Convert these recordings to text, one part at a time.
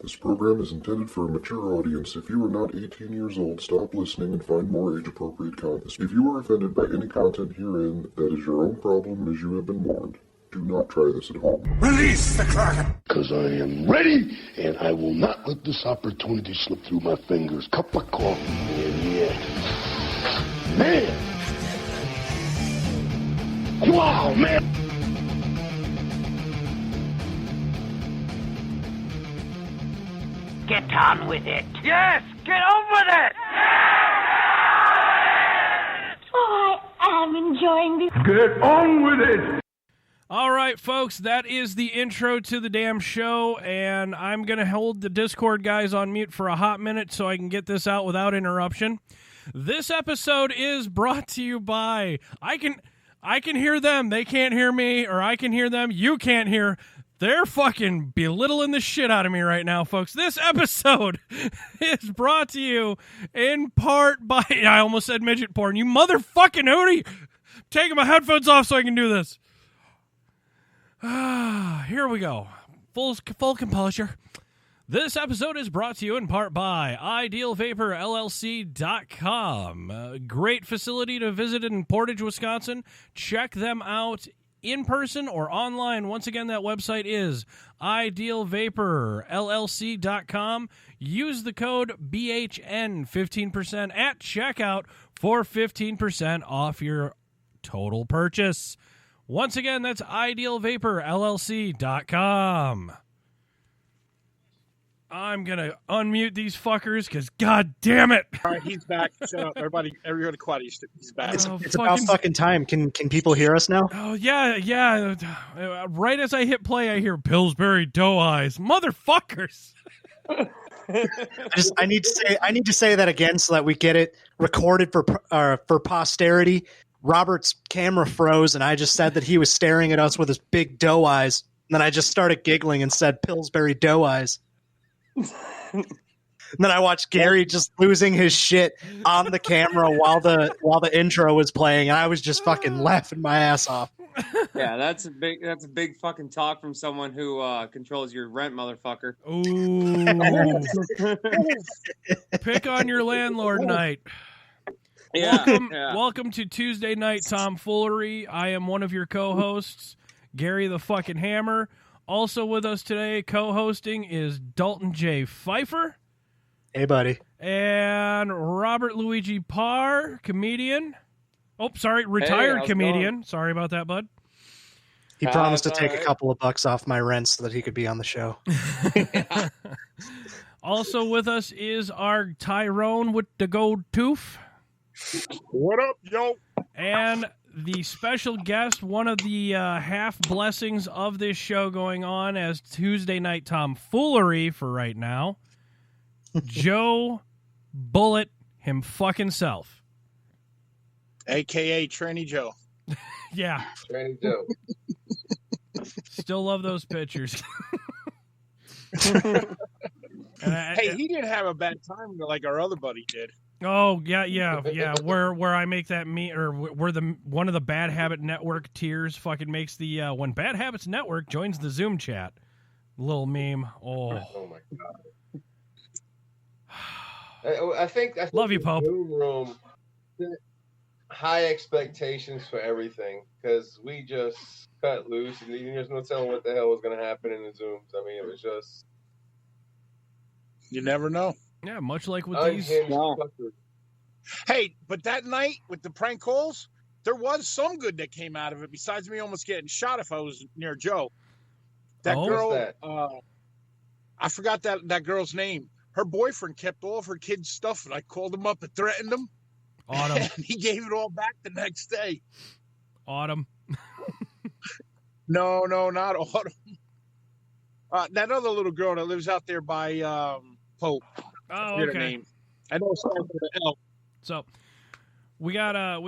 This program is intended for a mature audience. If you are not 18 years old, stop listening and find more age-appropriate content. If you are offended by any content herein, that is your own problem, as you have been warned. Do not try this at home. Release the Kraken! Because I am ready, and I will not let this opportunity slip through my fingers. Cup of coffee, man, yeah. Man! Wow, man! Get on with it. Yes, get on with it. Oh, I am enjoying this. Get on with it! All right, folks, that is the intro to the damn show, and I'm going to hold the Discord guys on mute for a hot minute so I can get this out without interruption. This episode is brought to you by I can hear them, they can't hear me, or I can hear them, you can't hear. They're fucking belittling the shit out of me right now, folks. This episode is brought to you in part by... I almost said midget porn. You motherfucking hootie! Taking my headphones off so I can do this. Here we go. Full composure. This episode is brought to you in part by IdealVaporLLC.com. A great facility to visit in Portage, Wisconsin. Check them out in person or online. Once again, that website is IdealVaporLLC.com. Use the code BHN 15% at checkout for 15% off your total purchase. Once again, that's IdealVaporLLC.com. I'm going to unmute these fuckers because, god damn it. All right, he's back. Shut up. Everybody quiet. He's back. It's about fucking time. Can people hear us now? Oh, yeah. Right as I hit play, I hear Pillsbury Doe Eyes. Motherfuckers. I need to say that again so that we get it recorded for posterity. Robert's camera froze, and I just said that he was staring at us with his big doe eyes. And then I just started giggling and said Pillsbury Doe Eyes. And then I watched Gary just losing his shit on the camera while the intro was playing, and I was just fucking laughing my ass off. Yeah, that's a big fucking talk from someone who controls your rent, motherfucker. Ooh. Pick on your landlord night. Welcome to Tuesday Night Tomfoolery. I am one of your co-hosts, Gary the fucking Hammer. Also with us today, co-hosting, is Dalton J. Pfeiffer. Hey, buddy. And Robert Luigi Parr, comedian. Oh, sorry, retired comedian. Going? Sorry about that, bud. He promised to take a couple of bucks off my rent so that he could be on the show. Also with us is our Tyrone with the gold tooth. What up, yo? And the special guest, one of the half blessings of this show going on as Tuesday Night Tomfoolery for right now, Joe Bullet him fucking self. A.K.A. Tranny Joe. Yeah. Tranny Joe. Still love those pictures. Hey, he didn't have a bad time like our other buddy did. Oh yeah. Where I make that or where one of the Bad Habit Network tiers fucking makes the when Bad Habits Network joins the Zoom chat, little meme. Oh my god. I think love you, Pope. Zoom room high expectations for everything because we just cut loose and there's no telling what the hell was going to happen in the Zooms. I mean, it was just you never know. Yeah, much like with these. Hey, but that night with the prank calls, there was some good that came out of it. Besides me almost getting shot if I was near Joe. That girl, I forgot that girl's name. Her boyfriend kept all of her kids' stuff, and I called him up and threatened him. Autumn. And he gave it all back the next day. Autumn. No, not Autumn. That other little girl that lives out there by Pope. Oh, okay. Her name. I know it's starting with an L. So we got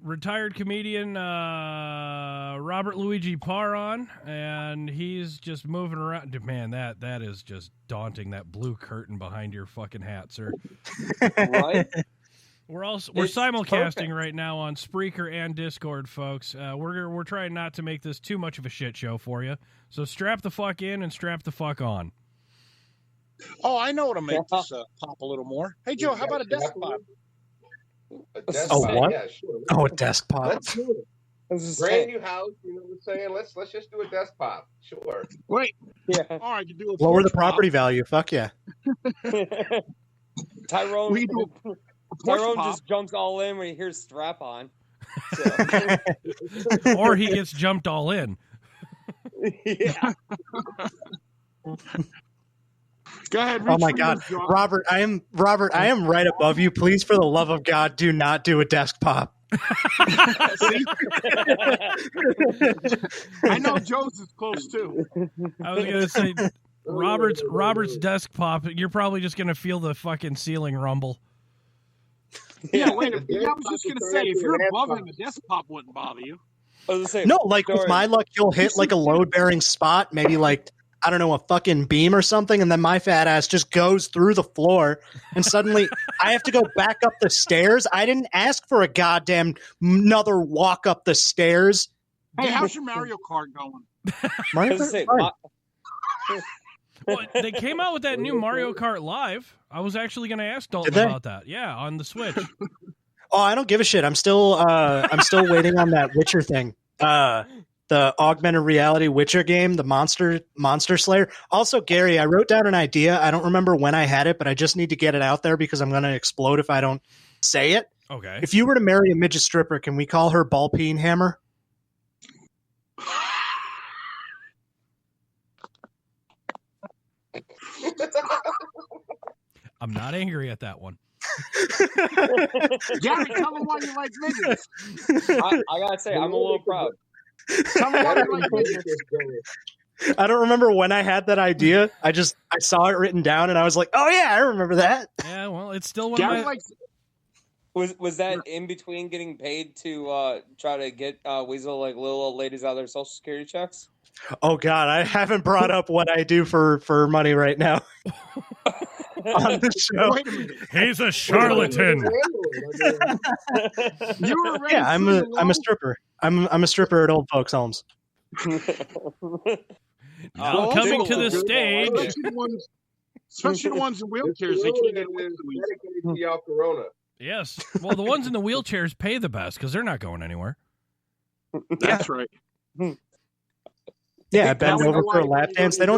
retired comedian Robert Luigi Parr on, and he's just moving around. Man, that is just daunting. That blue curtain behind your fucking hat, sir. Right? We're simulcasting right now on Spreaker and Discord, folks. We're trying not to make this too much of a shit show for you. So strap the fuck in and strap the fuck on. Oh, I know what'll make this pop a little more. Hey, Joe, how about a desk pop? A desk Oh, pop, what? yeah, sure. Oh, a desk pop. Let's do it. Brand new house, you know what I'm saying? Let's just do a desk pop. Sure. Wait. Yeah. All right, you do a Lower the porch pop. property value. Fuck yeah. Tyrone, We do a porch Tyrone pop. just jumps all in when he hears strap on. So. Or he gets jumped all in. Yeah. Go ahead. Oh my reach for God, yours, Joe. Robert, I am right above you. Please, for the love of God, do not do a desk pop. See? I know Joe's is close too. I was gonna say Robert's desk pop. You're probably just gonna feel the fucking ceiling rumble. Yeah, wait a minute. I was just gonna say, if you're above him, a desk pop wouldn't bother you. I was gonna say, No, like with sorry. my luck, you'll hit like a load bearing spot, maybe like, I don't know, a fucking beam or something, and then my fat ass just goes through the floor, and suddenly I have to go back up the stairs. I didn't ask for a goddamn another walk up the stairs. Hey, how's your Mario Kart going? I was gonna say, Well, they came out with that new Mario Kart Live. I was actually going to ask Dalton Did they? about that. Yeah, on the Switch. Oh, I don't give a shit. I'm still waiting on that Witcher thing. The augmented reality Witcher game, the Monster Slayer. Also, Gary, I wrote down an idea. I don't remember when I had it, but I just need to get it out there because I'm going to explode if I don't say it. Okay. If you were to marry a midget stripper, can we call her Ball Peen Hammer? I'm not angry at that one. Gary, tell him why you like midgets. I gotta say, I'm a little proud. Tell him why you like midgets. I don't remember when I had that idea. I saw it written down and I was like, oh yeah, I remember that. Yeah, well, it's still one Gary of my... likes. Was that in between getting paid to try to get Weasel like little old ladies out of their Social Security checks? Oh God, I haven't brought up what I do for money right now on the show. Wait a minute. He's a charlatan. You were ready. Yeah, I'm a stripper. I'm a stripper at old folks' homes. Now coming to the stage. Especially the ones in wheelchairs. They can't get away with it. Dedicated to y'all Corona. Yes. Well, the ones in the wheelchairs pay the best because they're not going anywhere. That's right. Yeah, bend Now we over know for a why lap you dance. go They to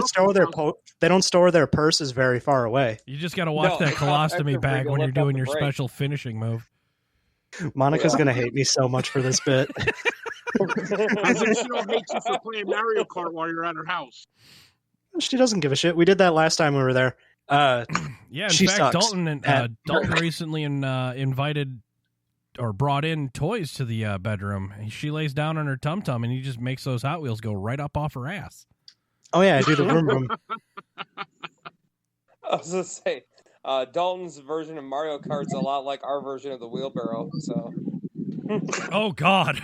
don't store their purses very far away. You just got to watch No, that colostomy extra bag big, when you're lift up doing the your brake. special finishing move. Monica's gonna hate me so much for this bit. As if she don't hate you for playing Mario Kart while you're at her house. She doesn't give a shit. We did that last time we were there. Yeah, in She fact, sucks. Dalton recently invited or brought in toys to the bedroom. She lays down on her tum-tum, and he just makes those Hot Wheels go right up off her ass. Oh yeah, I do the vroom vroom. I was gonna say, Dalton's version of Mario Kart's a lot like our version of the wheelbarrow. So, Oh, God.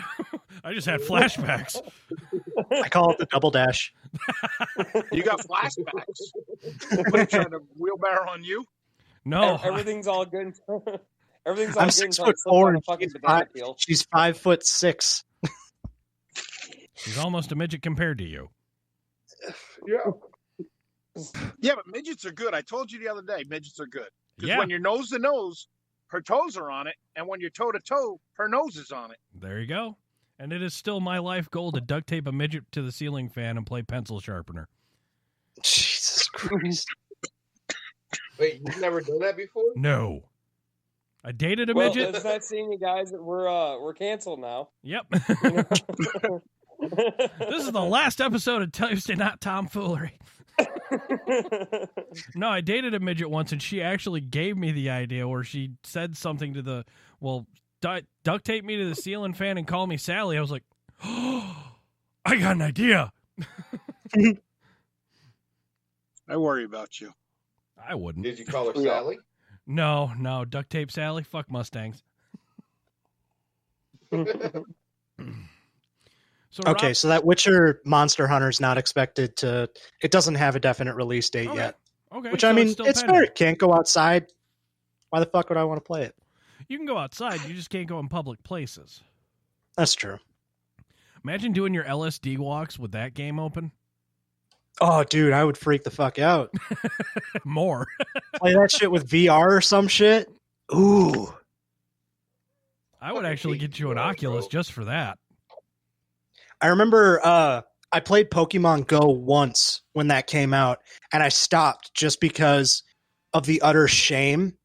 I just had flashbacks. I call it the double dash. You got flashbacks. What, are you trying to wheelbarrow on you? No. everything's all good. Everything's all I'm good until 6'4" it slips on a and fucking banana peel. she's 5'6". She's almost a midget compared to you. Yeah, but midgets are good. I told you the other day, midgets are good. Because Yeah. when you're nose to nose, her toes are on it. And when you're toe to toe, her nose is on it. There you go. And it is still my life goal to duct tape a midget to the ceiling fan and play pencil sharpener. Jesus Christ. Wait, you've never done that before? No. I dated a Well, midget. does that seem you guys that we're canceled now? Yep. This is the last episode of Tuesday Not Tomfoolery. No, I dated a midget once, and she actually gave me the idea where she said something to the, duct tape me to the ceiling fan and call me Sally. I was like, oh, I got an idea. I worry about you. I wouldn't. Did you call her Sally? No, duct tape Sally. Fuck Mustangs. So Okay, so that Witcher Monster Hunter is not expected to. It doesn't have a definite release date Okay. yet. Okay, Which so I mean, still it's pending. fair. It can't go outside. Why the fuck would I want to play it? You can go outside. You just can't go in public places. That's true. Imagine doing your LSD walks with that game open. Oh, dude, I would freak the fuck out. More. Play that shit with VR or some shit. Ooh. I would actually get you an Oculus just for that. I remember I played Pokemon Go once when that came out, and I stopped just because of the utter shame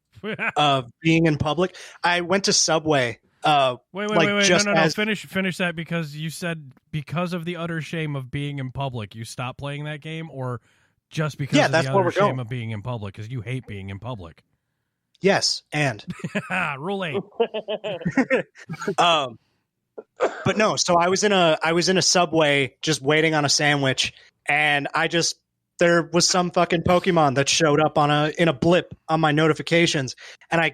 of being in public. I went to Subway. Wait. No. Finish that, because you said because of the utter shame of being in public, you stopped playing that game, or just because of the utter shame of being in public, because you hate being in public. Yes, and Rule 8. But no, so I was in a Subway just waiting on a sandwich, and there was some fucking Pokemon that showed up in a blip on my notifications, and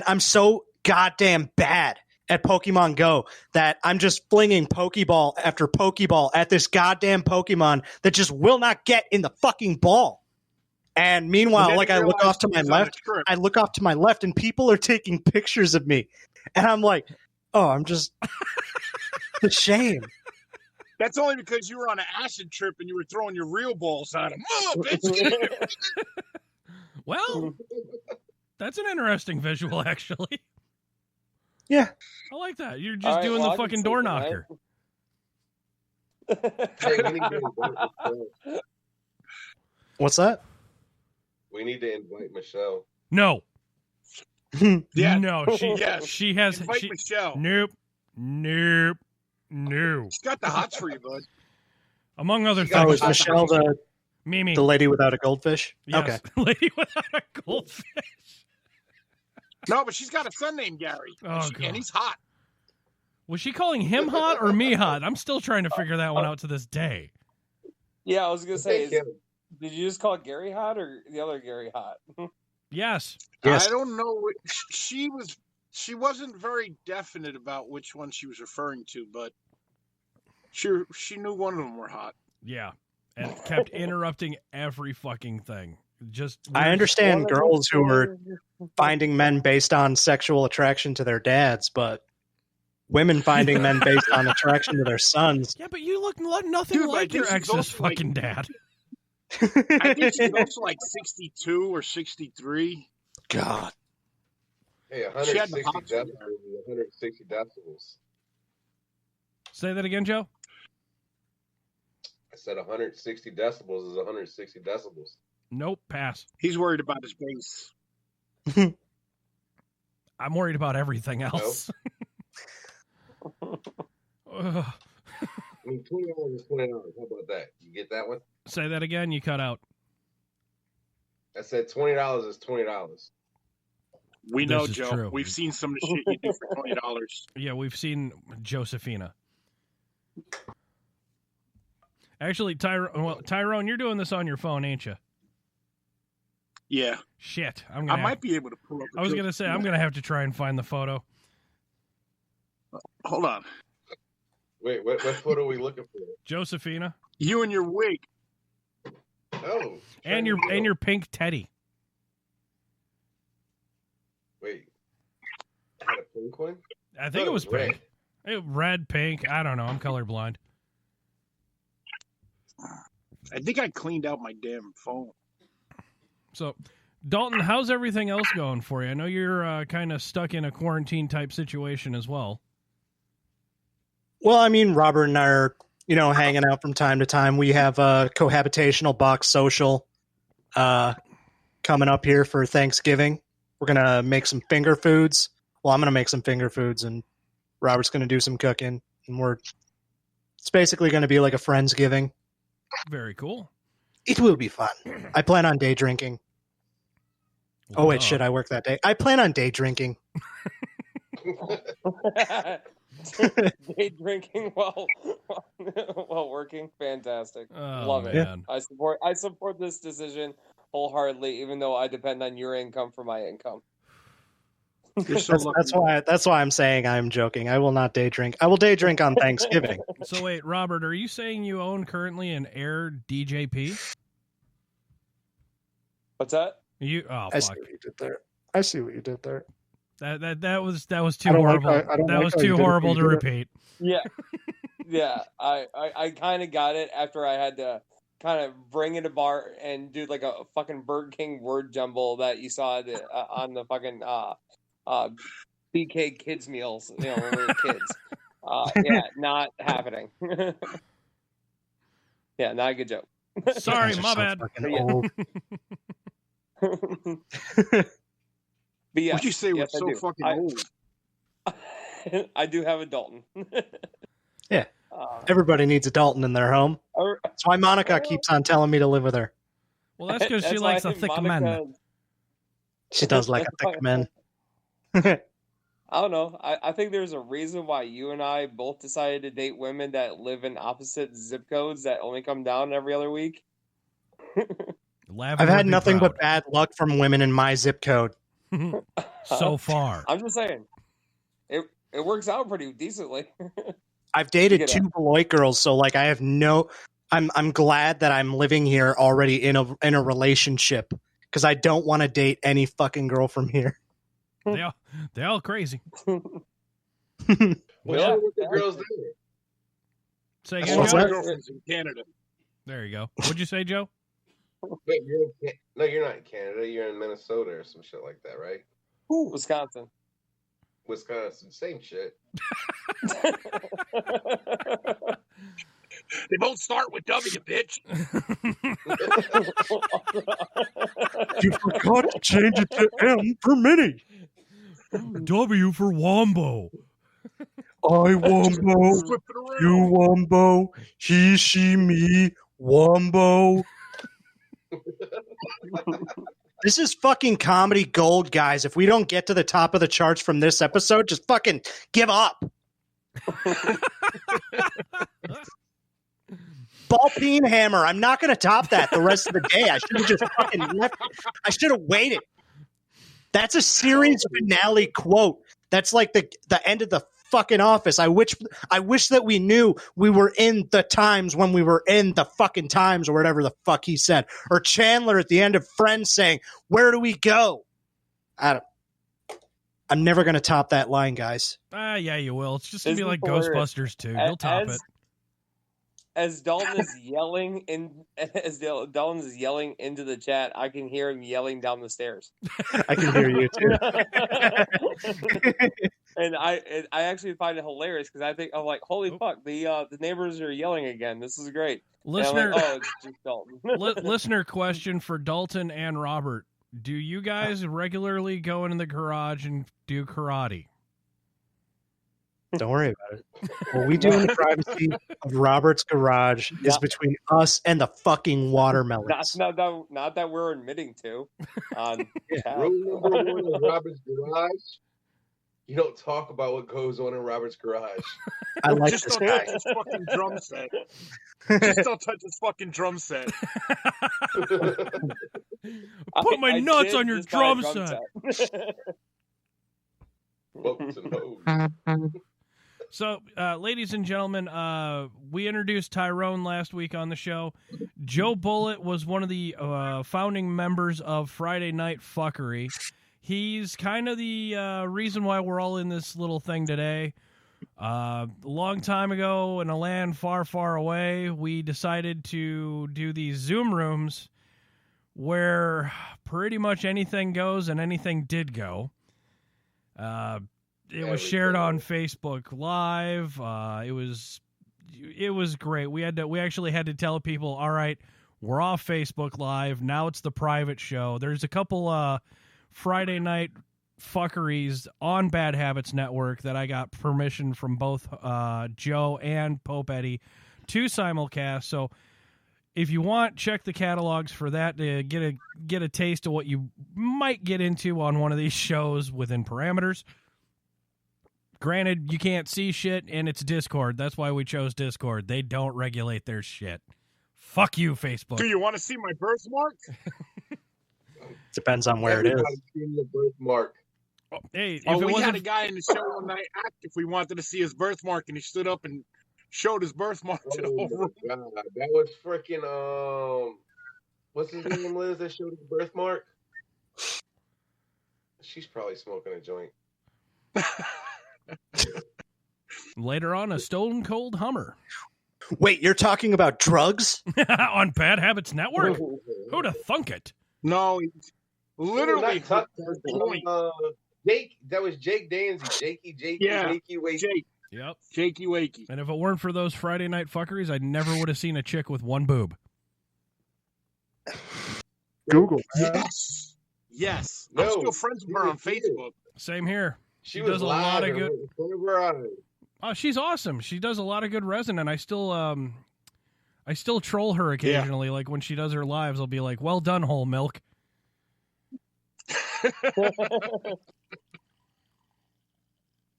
I'm so goddamn bad at Pokemon Go that I'm just flinging Pokeball after Pokeball at this goddamn Pokemon that just will not get in the fucking ball. And meanwhile, like I look off to my left and people are taking pictures of me. And I'm like, oh, I'm just the shame. That's only because you were on an acid trip and you were throwing your real balls at him. Oh, bitch. Well, that's an interesting visual, actually. Yeah. I like that. You're just doing the fucking door knocker. What's that? We need to invite Michelle. No. Yeah. No, she has Michelle. Nope. She's got the hots for you, bud. Among other things. Oh, is Michelle Mimi, the lady without a goldfish? Yes, okay. Lady without a goldfish. No, but she's got a son named Gary. Oh, and he's hot. Was she calling him hot or me hot? I'm still trying to figure that one out to this day. Yeah, I was going to say, did you just call Gary hot or the other Gary hot? Yes. I don't know. She wasn't very definite about which one she was referring to, but she knew one of them were hot. Yeah, and kept interrupting every fucking thing. I understand girls who are finding men based on sexual attraction to their dads, but women finding men based on attraction to their sons. Yeah, but you look nothing like your ex's fucking dad. I think she's also like 62 or 63. God. Hey, 160 decibels. Say that again, Joe? I said 160 decibels is 160 decibels. Nope, pass. He's worried about his bass. I'm worried about everything else. Nope. I mean, $20 is $20. How about that? You get that one? Say that again. You cut out. I said $20 is $20. We know, Joe. True. We've seen some of the shit you do for $20. Yeah, we've seen Josephina. Actually, Tyrone, you're doing this on your phone, ain't you? Yeah. Shit. I might be able to pull up. I was going to say, I'm going to have to try and find the photo. Hold on. Wait, what photo are we looking for? Josephina. You and your wig. Oh. And your pink teddy. Wait. I had a pink one? I think it was pink. Red, pink. I don't know. I'm colorblind. I think I cleaned out my damn phone. So, Dalton, how's everything else going for you? I know you're kind of stuck in a quarantine type situation as well. Well, I mean, Robert and I are, hanging out from time to time. We have a cohabitational box social coming up here for Thanksgiving. We're going to make some finger foods. Well, I'm going to make some finger foods, and Robert's going to do some cooking. And it's basically going to be like a Friendsgiving. Very cool. It will be fun. I plan on day drinking. Oh, wait, shit, I work that day. I plan on day drinking. Day drinking while working, fantastic. Love it. Man. I support this decision wholeheartedly, even though I depend on your income for my income. That's why I'm saying I'm joking. I will not day drink. I will day drink on Thanksgiving. So wait, Robert, are you saying you own currently an Air DJP? What's that? I see what you did there. I see what you did there. That was too horrible. That was too horrible to repeat. Yeah. Yeah. I kind of got it after I had to kind of bring it apart and do like a fucking Burger King word jumble that you saw on the fucking BK kids meals, when we were kids. Yeah, not happening. Yeah, not a good joke. Sorry, my bad. But yeah, What'd you say? yes, We're so fucking old. I do have a Dalton. Yeah. Everybody needs a Dalton in their home. That's why Monica keeps on telling me to live with her. Well, that's because she likes a thick man. She does like a thick man. I don't know. I think there's a reason why you and I both decided to date women that live in opposite zip codes that only come down every other week. I've had nothing but bad luck from women in my zip code. So far. I'm just saying. It works out pretty decently. I've dated 2 Beloit girls, so like I have I'm glad that I'm living here already in a relationship because I don't want to date any fucking girl from here. They're all crazy. What the girls do? Say again, My Joe? girlfriend's in Canada. There you go. What'd you say, Joe? Wait, no, you're not in Canada. You're in Minnesota or some shit like that, right? Wisconsin. Same shit. They both start with W, bitch. You forgot to change it to M for Minnie. W for Wombo. I Wombo. You Wombo. He, she, me. Wombo. This is fucking comedy gold, guys. If we don't get to the top of the charts from this episode, just fucking give up. Ball peen hammer. I'm not going to top that the rest of the day. I should have just fucking left. I should have waited. That's a series finale quote. That's like the end of the fucking Office. I wish that we knew we were in the times when we were in the fucking times or whatever the fuck he said. Or Chandler at the end of Friends saying, "Where do we go?" I'm never going to top that line, guys. Yeah, you will. It's just going to be like Ghostbusters 2. You'll top it. As Dalton is yelling into the chat, I can hear him yelling down the stairs. I can hear you too. And I actually find it hilarious because I'm like, holy fuck, the neighbors are yelling again. This is great. Listener, like, it's just Dalton. Listener question for Dalton and Robert: do you guys regularly go into the garage and do karate? Don't worry about it. What we do in the privacy of Robert's garage is between us and the fucking watermelons. Not that we're admitting to. Rule number 1 of Robert's garage: you don't talk about what goes on in Robert's garage. I like Just this don't guy. touch his fucking drum set. Just don't touch his fucking drum set. Put my nuts on your drum set. So, ladies and gentlemen, we introduced Tyrone last week on the show. Joe Bullitt was one of the founding members of Friday Night Fuckery. He's kind of the reason why we're all in this little thing today. A long time ago, in a land far, far away, we decided to do these Zoom rooms where pretty much anything goes, and anything did go. It was shared on Facebook Live. It was great. We actually had to tell people, all right, we're off Facebook Live. Now it's the private show. There's a couple Friday night fuckeries on Bad Habits Network that I got permission from both Joe and Pope Eddie to simulcast. So if you want, check the catalogs for that to get a taste of what you might get into on one of these shows within parameters. Granted, you can't see shit, and it's Discord. That's why we chose Discord. They don't regulate their shit. Fuck you, Facebook. Do you want to see my birthmark? Depends on where it is. The birthmark. Hey, we had a guy in the show one night ask if we wanted to see his birthmark, and he stood up and showed his birthmark to the whole room. God, that was freaking what's his name, Liz? That showed his birthmark. She's probably smoking a joint. Later on, a Stone Cold Hummer. Wait, you're talking about drugs? On Bad Habits Network? Who'd have thunk it? No, literally. Jake, that was Jake Danzy. Jakey, Wakey. Jake. Yep. Jakey Wakey. And if it weren't for those Friday night fuckeries, I never would have seen a chick with one boob. Google. Yes. Yes. I'm still friends with her on Facebook. Same here. She does was a lot of good. Good. Oh, she's awesome. She does a lot of good resin, and I still troll her occasionally. Yeah. Like when she does her lives, I'll be like, "Well done, whole milk."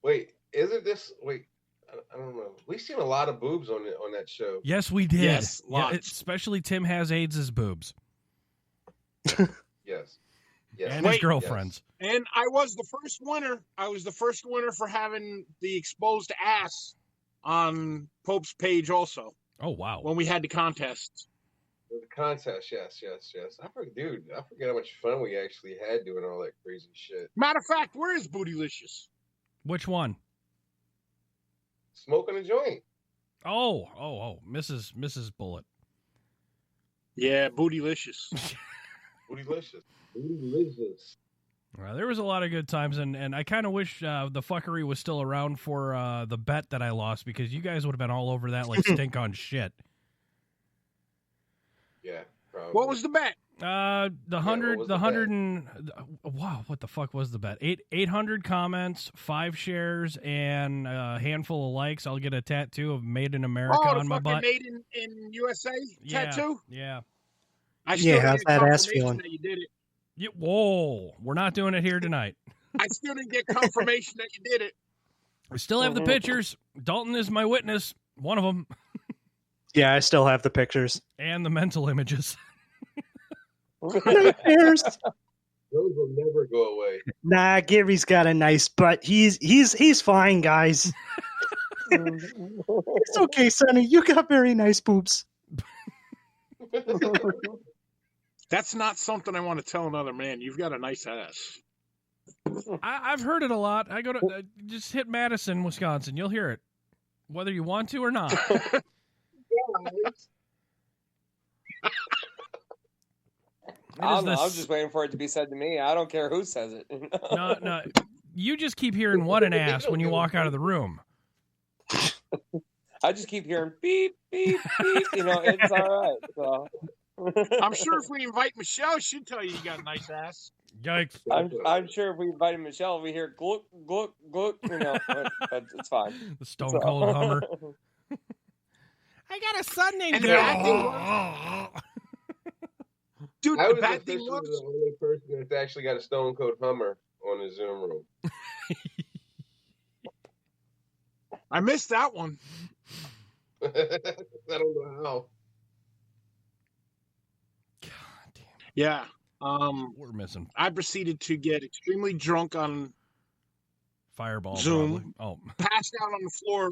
Wait, isn't this? Wait, I don't know. We've seen a lot of boobs on that show. Yes, we did. Yes, yeah, especially Tim Has AIDS' boobs. Yes. And his girlfriends. Yes. And I was the first winner. I was the first winner for having the exposed ass on Pope's page also. Oh, wow. When we had the contest. The contest, yes. I forget how much fun we actually had doing all that crazy shit. Matter of fact, where is Bootylicious? Which one? Smoking a joint. Oh, Mrs. Bullet. Yeah, Bootylicious. Bootylicious. Well, there was a lot of good times, and I kind of wish the fuckery was still around for the bet that I lost, because you guys would have been all over that like stink on shit. Yeah, probably. What was the bet? Wow, what the fuck was the bet? 800 comments, 5 shares, and a handful of likes. I'll get a tattoo of "Made in America" on my butt. Made in USA tattoo? Yeah. I still how's that ass feeling? that you did it. Whoa, we're not doing it here tonight. I still didn't get confirmation that you did it. We still have the pictures. Dalton is my witness, one of them. Yeah, I still have the pictures. And the mental images. Nightmares. Those will never go away. Nah, Gary's got a nice butt. He's fine, guys. It's okay, Sonny. You got very nice boobs. That's not something I want to tell another man. You've got a nice ass. I've heard it a lot. I go to just hit Madison, Wisconsin. You'll hear it, whether you want to or not. I was just waiting for it to be said to me. I don't care who says it. No. You just keep hearing "what an ass" when you walk out of the room. I just keep hearing beep, beep, beep. It's all right. So. I'm sure if we invite Michelle, she'd tell you got a nice ass. Yikes. I'm sure if we invited Michelle, we hear gluck, gluck, gluck, but it's fine. The Stone Cold Hummer. I got a son named Dude, I was the bad thing was the only person that's actually got a Stone Cold Hummer on his Zoom room. I missed that one. I don't know how. God damn. Yeah. We're missing. I proceeded to get extremely drunk on Fireball. Zoom. Probably. Oh. Passed out on the floor.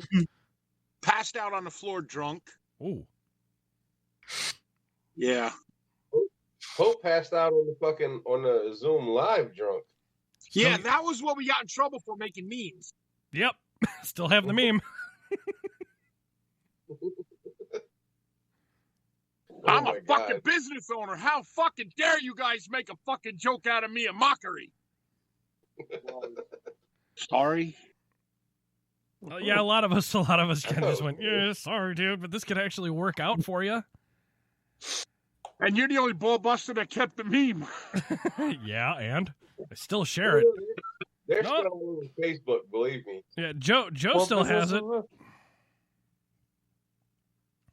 Passed out on the floor drunk. Ooh. Yeah. Pope passed out on the Zoom live drunk. Yeah, that was what we got in trouble for, making memes. Yep. Still have the meme. I'm a fucking business owner. How fucking dare you guys make a fucking joke out of me, a mockery? Sorry. Yeah, a lot of us kind of just went, yeah, sorry, dude, but this could actually work out for you. And you're the only ball buster that kept the meme. Yeah, and I still share it. They're still on Facebook, believe me. Yeah, Joe still has it.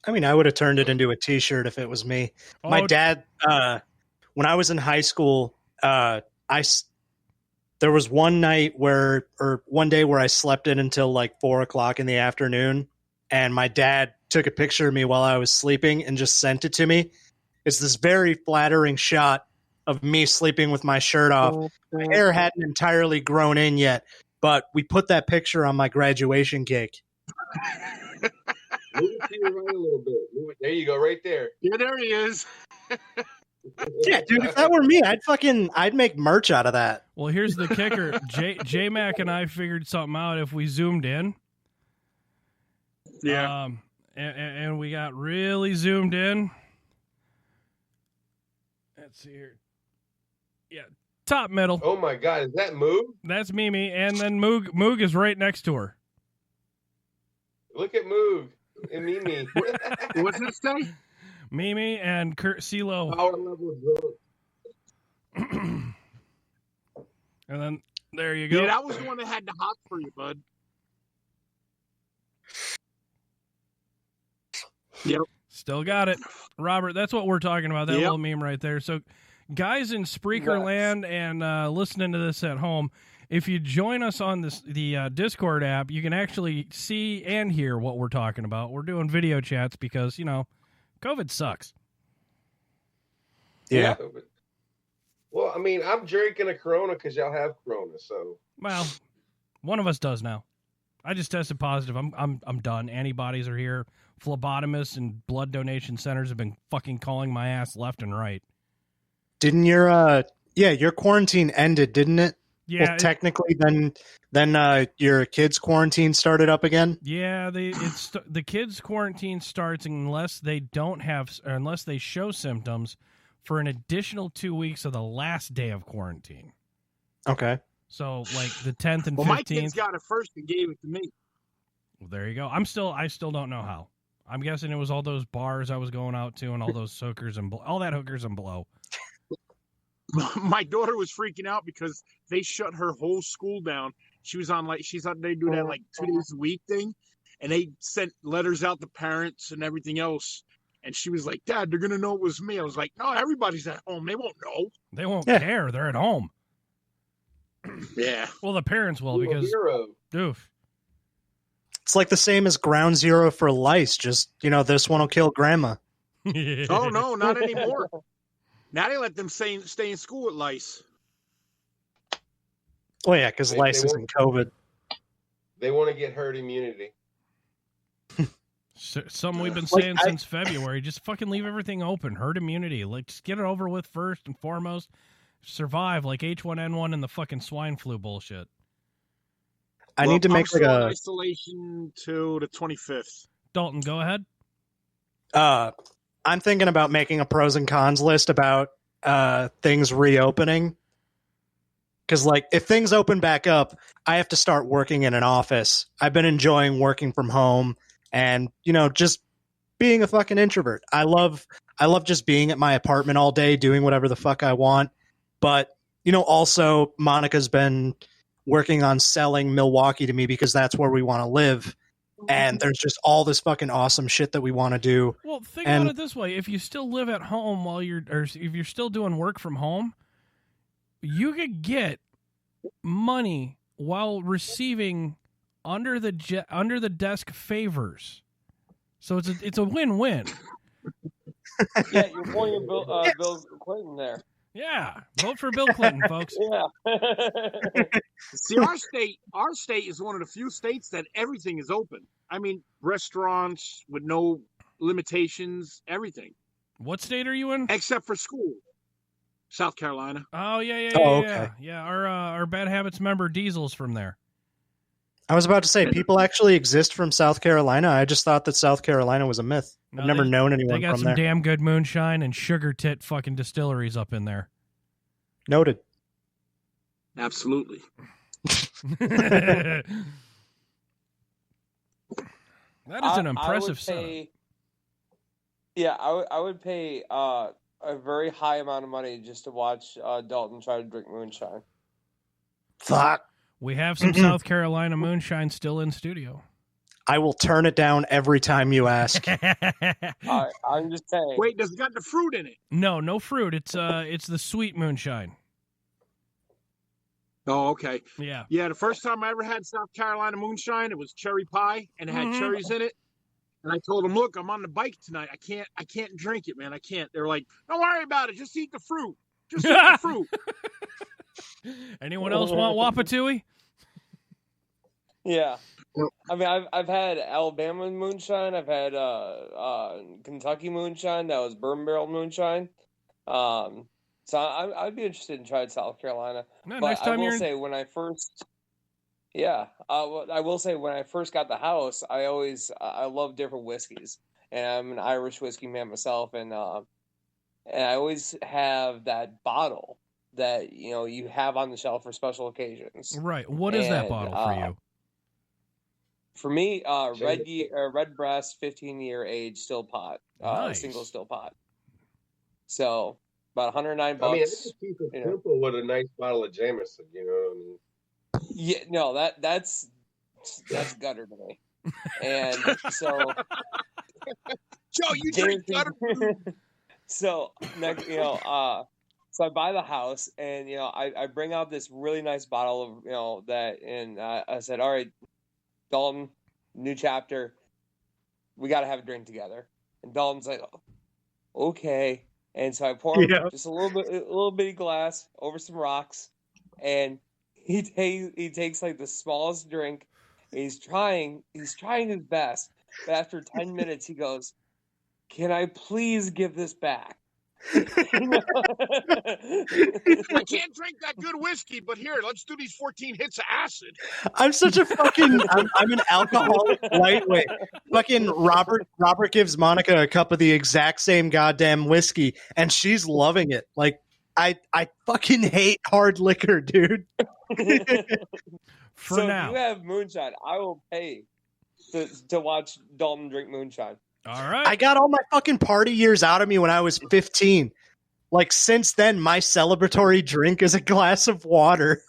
I mean, I would have turned it into a T-shirt if it was me. My dad, when I was in high school, there was one day where I slept in until like 4:00 in the afternoon, and my dad took a picture of me while I was sleeping and just sent it to me. It's this very flattering shot of me sleeping with my shirt off. My hair hadn't entirely grown in yet, but we put that picture on my graduation cake. Move it to your right a little bit. There you go, right there. Yeah, there he is. Yeah, dude, if that were me, I'd make merch out of that. Well, here's the kicker. J-Mac and I figured something out if we zoomed in. Yeah. and we got really zoomed in. Let's see here. Yeah, top middle. Oh my God, is that Moog? That's Mimi, and then Moog is right next to her. Look at Moog and Mimi. What's it say? Mimi and Kurt CeeLo. Power level growth. And then there you go. Yeah, that was the one that had the hot for you, bud. Yep. Still got it. Robert, that's what we're talking about, that little meme right there. So guys in Spreaker land and listening to this at home, if you join us on the Discord app, you can actually see and hear what we're talking about. We're doing video chats because, COVID sucks. Yeah. Well, I mean, I'm drinking a Corona because y'all have Corona, so. Well, one of us does now. I just tested positive. I'm done. Antibodies are here. Phlebotomists and blood donation centers have been fucking calling my ass left and right. Didn't your your quarantine ended, didn't it? Yeah. Well, technically, then your kids' quarantine started up again. Yeah, the kids' quarantine starts unless they unless they show symptoms for an additional 2 weeks of the last day of quarantine. Okay. So like the 10th and 15th. Well, my kids got it first and gave it to me. Well, there you go. I still don't know how. I'm guessing it was all those bars I was going out to and all those hookers and all that hookers and blow. My daughter was freaking out because they shut her whole school down. She was on they do that 2 days a week thing, and they sent letters out to parents and everything else. And she was like, "Dad, they're gonna know it was me." I was like, "No, everybody's at home. They won't know. They won't care. They're at home." Yeah. Well, the parents will because doof. It's like the same as Ground Zero for lice. Just this one will kill grandma. Oh no, not anymore. Now they let them stay in school with lice. Oh yeah, because lice isn't COVID. They want to get herd immunity. Something we've been saying since February. Just fucking leave everything open. Herd immunity. Like, just get it over with first and foremost. Survive like H1N1 and the fucking swine flu bullshit. I need to make like a isolation till the 25th. Dalton, go ahead. I'm thinking about making a pros and cons list about things reopening. Because, if things open back up, I have to start working in an office. I've been enjoying working from home and, just being a fucking introvert. I love just being at my apartment all day, doing whatever the fuck I want. But, also Monica's been working on selling Milwaukee to me because that's where we want to live. And there's just all this fucking awesome shit that we want to do. Well, think about it this way. If you still live at home or if you're still doing work from home, you could get money while receiving under the desk favors. So it's a win-win. Yeah, you're pointing Bill Clinton there. Yeah, vote for Bill Clinton, folks. Yeah. See, our state is one of the few states that everything is open. I mean, restaurants with no limitations, everything. What state are you in? Except for school. South Carolina. Oh, yeah. Okay. Yeah, our Bad Habits member Diesel's from there. I was about to say, people actually exist from South Carolina. I just thought that South Carolina was a myth. No, I've never known anyone from there. They got some damn good moonshine and sugar tit fucking distilleries up in there. Noted. Absolutely. That is an impressive setup. Yeah, I would pay a very high amount of money just to watch Dalton try to drink moonshine. Fuck. We have some South Carolina moonshine still in studio. I will turn it down every time you ask. I'm just saying. Wait, does it got the fruit in it? No fruit. It's the sweet moonshine. Oh, okay. Yeah. Yeah, the first time I ever had South Carolina moonshine, it was cherry pie, and it had cherries in it. And I told them, "Look, I'm on the bike tonight. I can't drink it, man. I can't." They're like, "Don't worry about it. Just eat the fruit. Just eat the fruit." Anyone else want Wapatui? Yeah. I mean, I've had Alabama moonshine. I've had Kentucky moonshine. That was bourbon barrel moonshine. So I'd be interested in trying South Carolina. No, but next time I will say, when I first Yeah, well, I will say when I first got the house, I love different whiskeys, and I'm an Irish whiskey man myself, and I always have that bottle that you have on the shelf for special occasions. Right. What is that bottle for you? For me, red breast, 15-year age still pot, Nice. single still pot. So about $109. I mean, I just keep it simple with a nice bottle of Jameson. You know what I mean? Yeah, no, that's gutter to me. And so, Joe, you drink gutter. So next, so I buy the house, and I bring out this really nice bottle of that, and I said, all right, Dalton, new chapter, we got to have a drink together. And Dalton's like, okay. And so I pour him just a little bitty glass over some rocks, and he takes like the smallest drink. And he's trying his best, but after 10 minutes, he goes, "Can I please give this back?" I can't drink that good whiskey, but here, let's do these 14 hits of acid. I'm such a fucking. I'm an alcoholic lightweight. Fucking Robert gives Monica a cup of the exact same goddamn whiskey, and she's loving it. Like I fucking hate hard liquor, dude. So if you have moonshine, I will pay to watch Dalton drink moonshine. All right. I got all my fucking party years out of me when I was 15. Like, since then, my celebratory drink is a glass of water.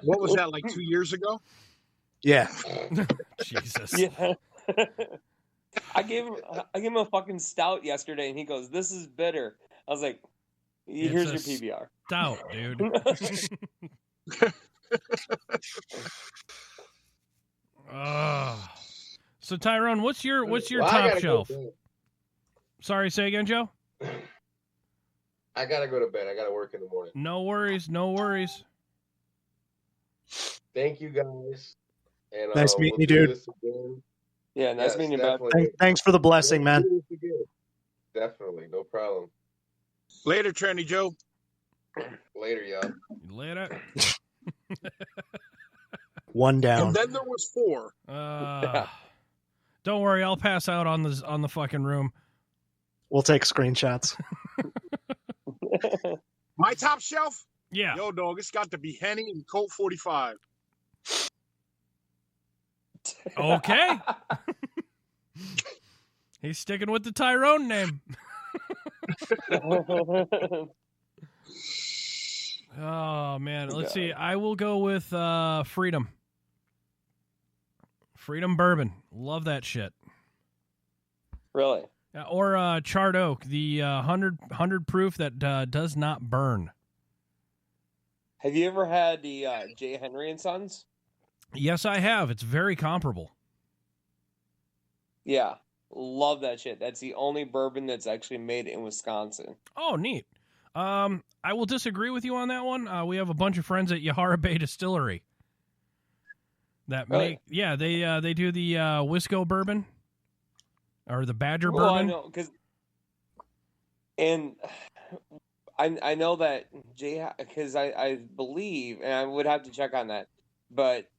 What was that, like 2 years ago? Yeah. Jesus. Yeah. I gave him a fucking stout yesterday, and he goes, "This is bitter." I was like, "Here's your PBR." Stout, dude. So Tyrone, what's your top shelf? Sorry, say again, Joe. I gotta go to bed. I gotta work in the morning. No worries. Thank you guys. And nice meeting you, dude. Yeah, nice meeting you, man. Thanks for the blessing, man. Definitely, no problem. Later, Tranny Joe. Later, y'all. Later. One down. And then there was 4. Don't worry, I'll pass out on the fucking room. We'll take screenshots. My top shelf? Yeah. Yo, dog, it's got to be Henny and Colt 45. Okay. He's sticking with the Tyrone name. Oh, man. Let's see. I will go with Freedom. Freedom Bourbon. Love that shit. Really? Or Charred Oak, the 100 proof that does not burn. Have you ever had the J. Henry and Sons? Yes, I have. It's very comparable. Yeah. Love that shit. That's the only bourbon that's actually made in Wisconsin. Oh, neat. I will disagree with you on that one. We have a bunch of friends at Yahara Bay Distillery that make, yeah, they do the Wisco bourbon or the Badger bourbon. I know, and I know that because I believe, and I would have to check on that, but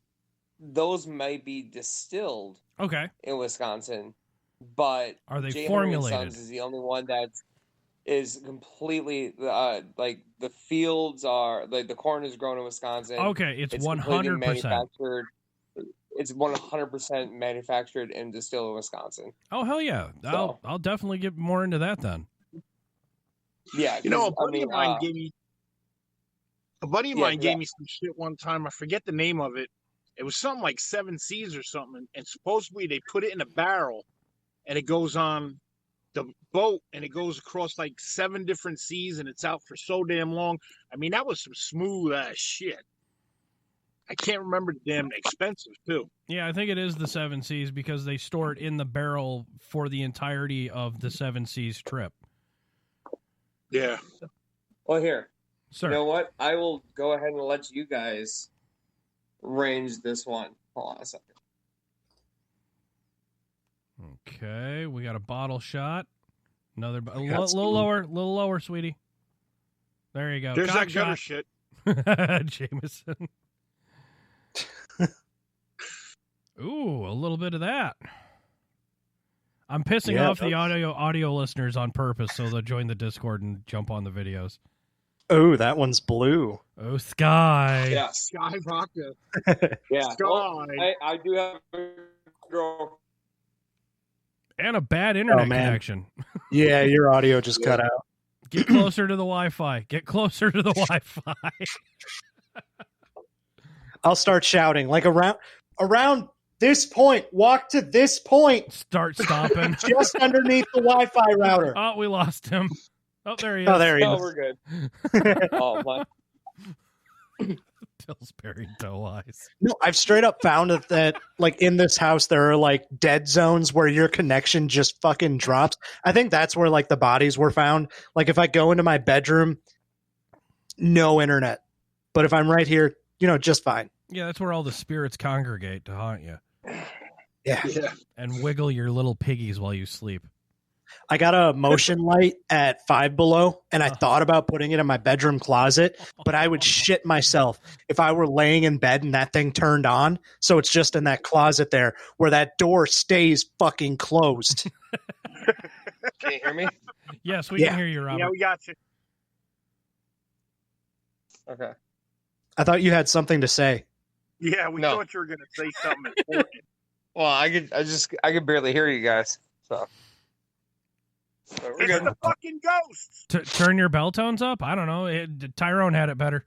those might be distilled. Okay. In Wisconsin, but are they J. formulated? Henry & Sons is the only one that is completely like the fields are like the corn is grown in Wisconsin. Okay, it's 100%. manufactured. It's 100% manufactured and distilled in Wisconsin. Oh hell yeah! So, I'll definitely get more into that then. Yeah, you know, a buddy of mine gave me some shit one time. I forget the name of it. It was something like 7 Seas or something, and supposedly they put it in a barrel, and it goes on the boat, and it goes across like 7 different seas, and it's out for so damn long. I mean, that was some smooth ass shit. I can't remember the damn expensive too. Yeah, I think it is the 7 Seas because they store it in the barrel for the entirety of the 7 Seas trip. Yeah. Well, here, sir. You know what? I will go ahead and let you guys range this one. Hold on a second. Okay, we got a bottle shot. Another a little lower, sweetie. There you go. There's Cock that gutter shot. shit. Jameson. Ooh, a little bit of that. I'm pissing off the audio listeners on purpose so they'll join the Discord and jump on the videos. Oh, that one's blue. Oh, Sky. Yeah. Sky Vodka. Yeah. Sky. Well, I do have a girl. And a bad internet connection. Yeah, your audio just cut out. Get closer to the Wi-Fi. Get closer to the Wi-Fi. I'll start shouting like around this point. Walk to this point. Start stopping. Just underneath the Wi-Fi router. Oh, we lost him. Oh, there he is. Oh, there he is. Oh, we're good. Oh, my. Pillsbury doe eyes. No, I've straight up found that like in this house there are like dead zones where your connection just fucking drops. I think that's where like the bodies were found. Like if I go into my bedroom, no internet. But if I'm right here, just fine. Yeah, that's where all the spirits congregate to haunt you. Yeah. And wiggle your little piggies while you sleep. I got a motion light at Five Below, and I thought about putting it in my bedroom closet, but I would shit myself if I were laying in bed and that thing turned on. So it's just in that closet there where that door stays fucking closed. Can you hear me? Yes, we can hear you, Robert. Yeah, we got you. Okay. I thought you had something to say. Yeah, we thought you were going to say something important. Well, I could barely hear you guys. So we're It's good. the fucking ghosts. Turn your bell tones up? I don't know. Tyrone had it better.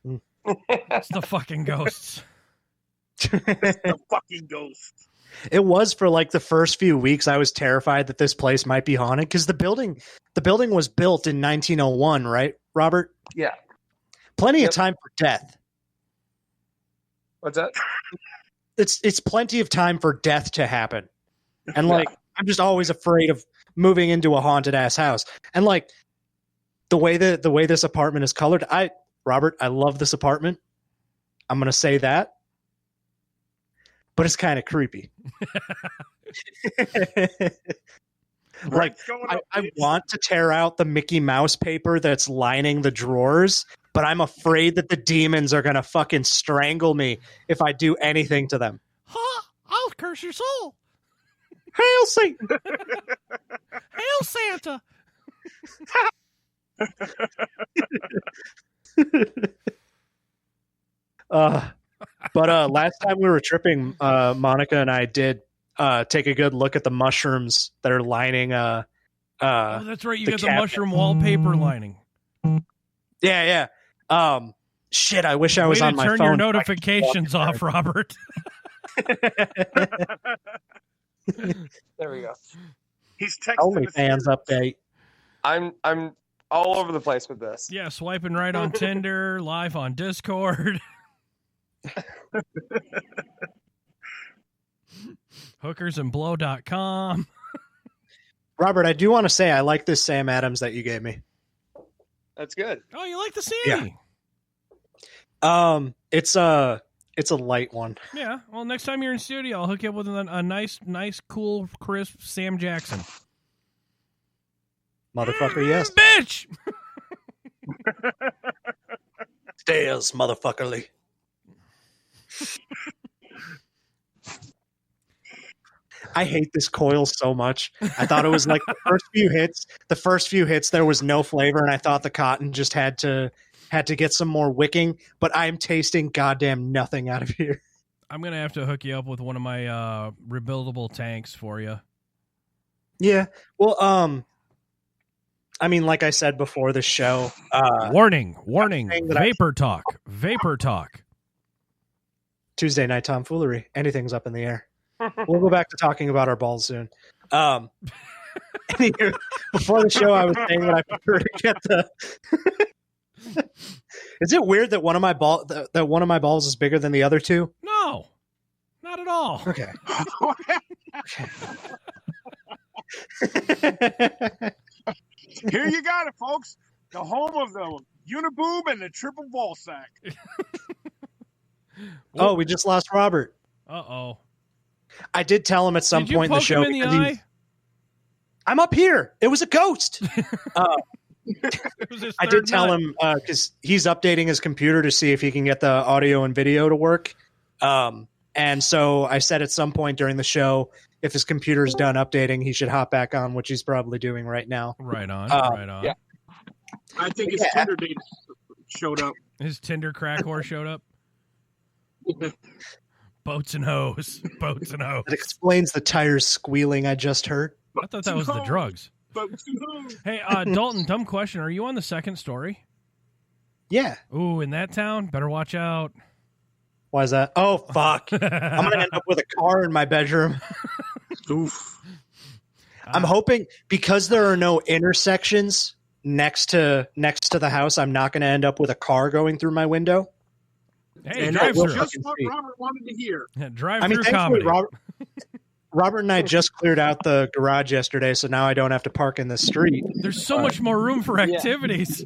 It's the fucking ghosts. It's the fucking ghosts. It was for like the first few weeks. I was terrified that this place might be haunted because the building was built in 1901, right, Robert? Yeah. Plenty of time for death. What's that? It's plenty of time for death to happen. And like I'm just always afraid of moving into a haunted ass house. And like the way this apartment is colored, Robert, I love this apartment. I'm going to say that. But it's kind of creepy. Like I want to tear out the Mickey Mouse paper that's lining the drawers, but I'm afraid that the demons are going to fucking strangle me if I do anything to them. Huh? I'll curse your soul. Hail Satan! Hail Santa! But last time we were tripping, Monica and I did take a good look at the mushrooms that are lining. Oh, that's right. You got the cabinet. mushroom wallpaper lining. Yeah. Shit, I wish I was Way on to my turn phone. your notifications off, Robert. There we go. He's texting OnlyFans update. I'm all over the place with this. Yeah, swiping right on Tinder, live on Discord. Hookersandblow.com. Robert, I do want to say I like this Sam Adams that you gave me. That's good. Oh, you like the Sammy? Yeah. It's a light one. Yeah. Well, next time you're in studio, I'll hook you up with a nice, cool, crisp Sam Jackson. Motherfucker, yes. Bitch! Stairs, motherfuckerly. I hate this coil so much. I thought it was like the first few hits there was no flavor, and I thought the cotton just had to get some more wicking, but I'm tasting goddamn nothing out of here. I'm gonna have to hook you up with one of my rebuildable tanks for you. Yeah. Well, I mean, like I said before the show, warning, vapor talk. Tuesday night tomfoolery. Anything's up in the air. We'll go back to talking about our balls soon. Anyway, before the show, I was saying that I prefer to get the. Is it weird that one of my balls is bigger than the other two? No, not at all. Okay. Here you got it, folks. The home of the uniboob and the triple ball sack. Oh, we just lost Robert. Uh-oh. I did tell him at some point in the show. Him in the eye? I'm up here. It was a ghost. I did tell him because he's updating his computer to see if he can get the audio and video to work. And so I said at some point during the show, if his computer's done updating, he should hop back on, which he's probably doing right now. Right on, right on. Yeah. I think his Tinder date showed up. His Tinder crack whore showed up. Boats and hoes. Boats and hoes. That explains the tires squealing I just heard. I thought that was the drugs. Hey, Dalton, dumb question. Are you on the second story? Yeah. Ooh, in that town? Better watch out. Why is that? Oh, fuck. I'm going to end up with a car in my bedroom. Oof. I'm hoping, because there are no intersections next to the house, I'm not going to end up with a car going through my window. Hey, And drive that was through. just what Robert wanted to hear. Yeah, drive through comedy. Robert and I just cleared out the garage yesterday, so now I don't have to park in the street. There's so much more room for activities.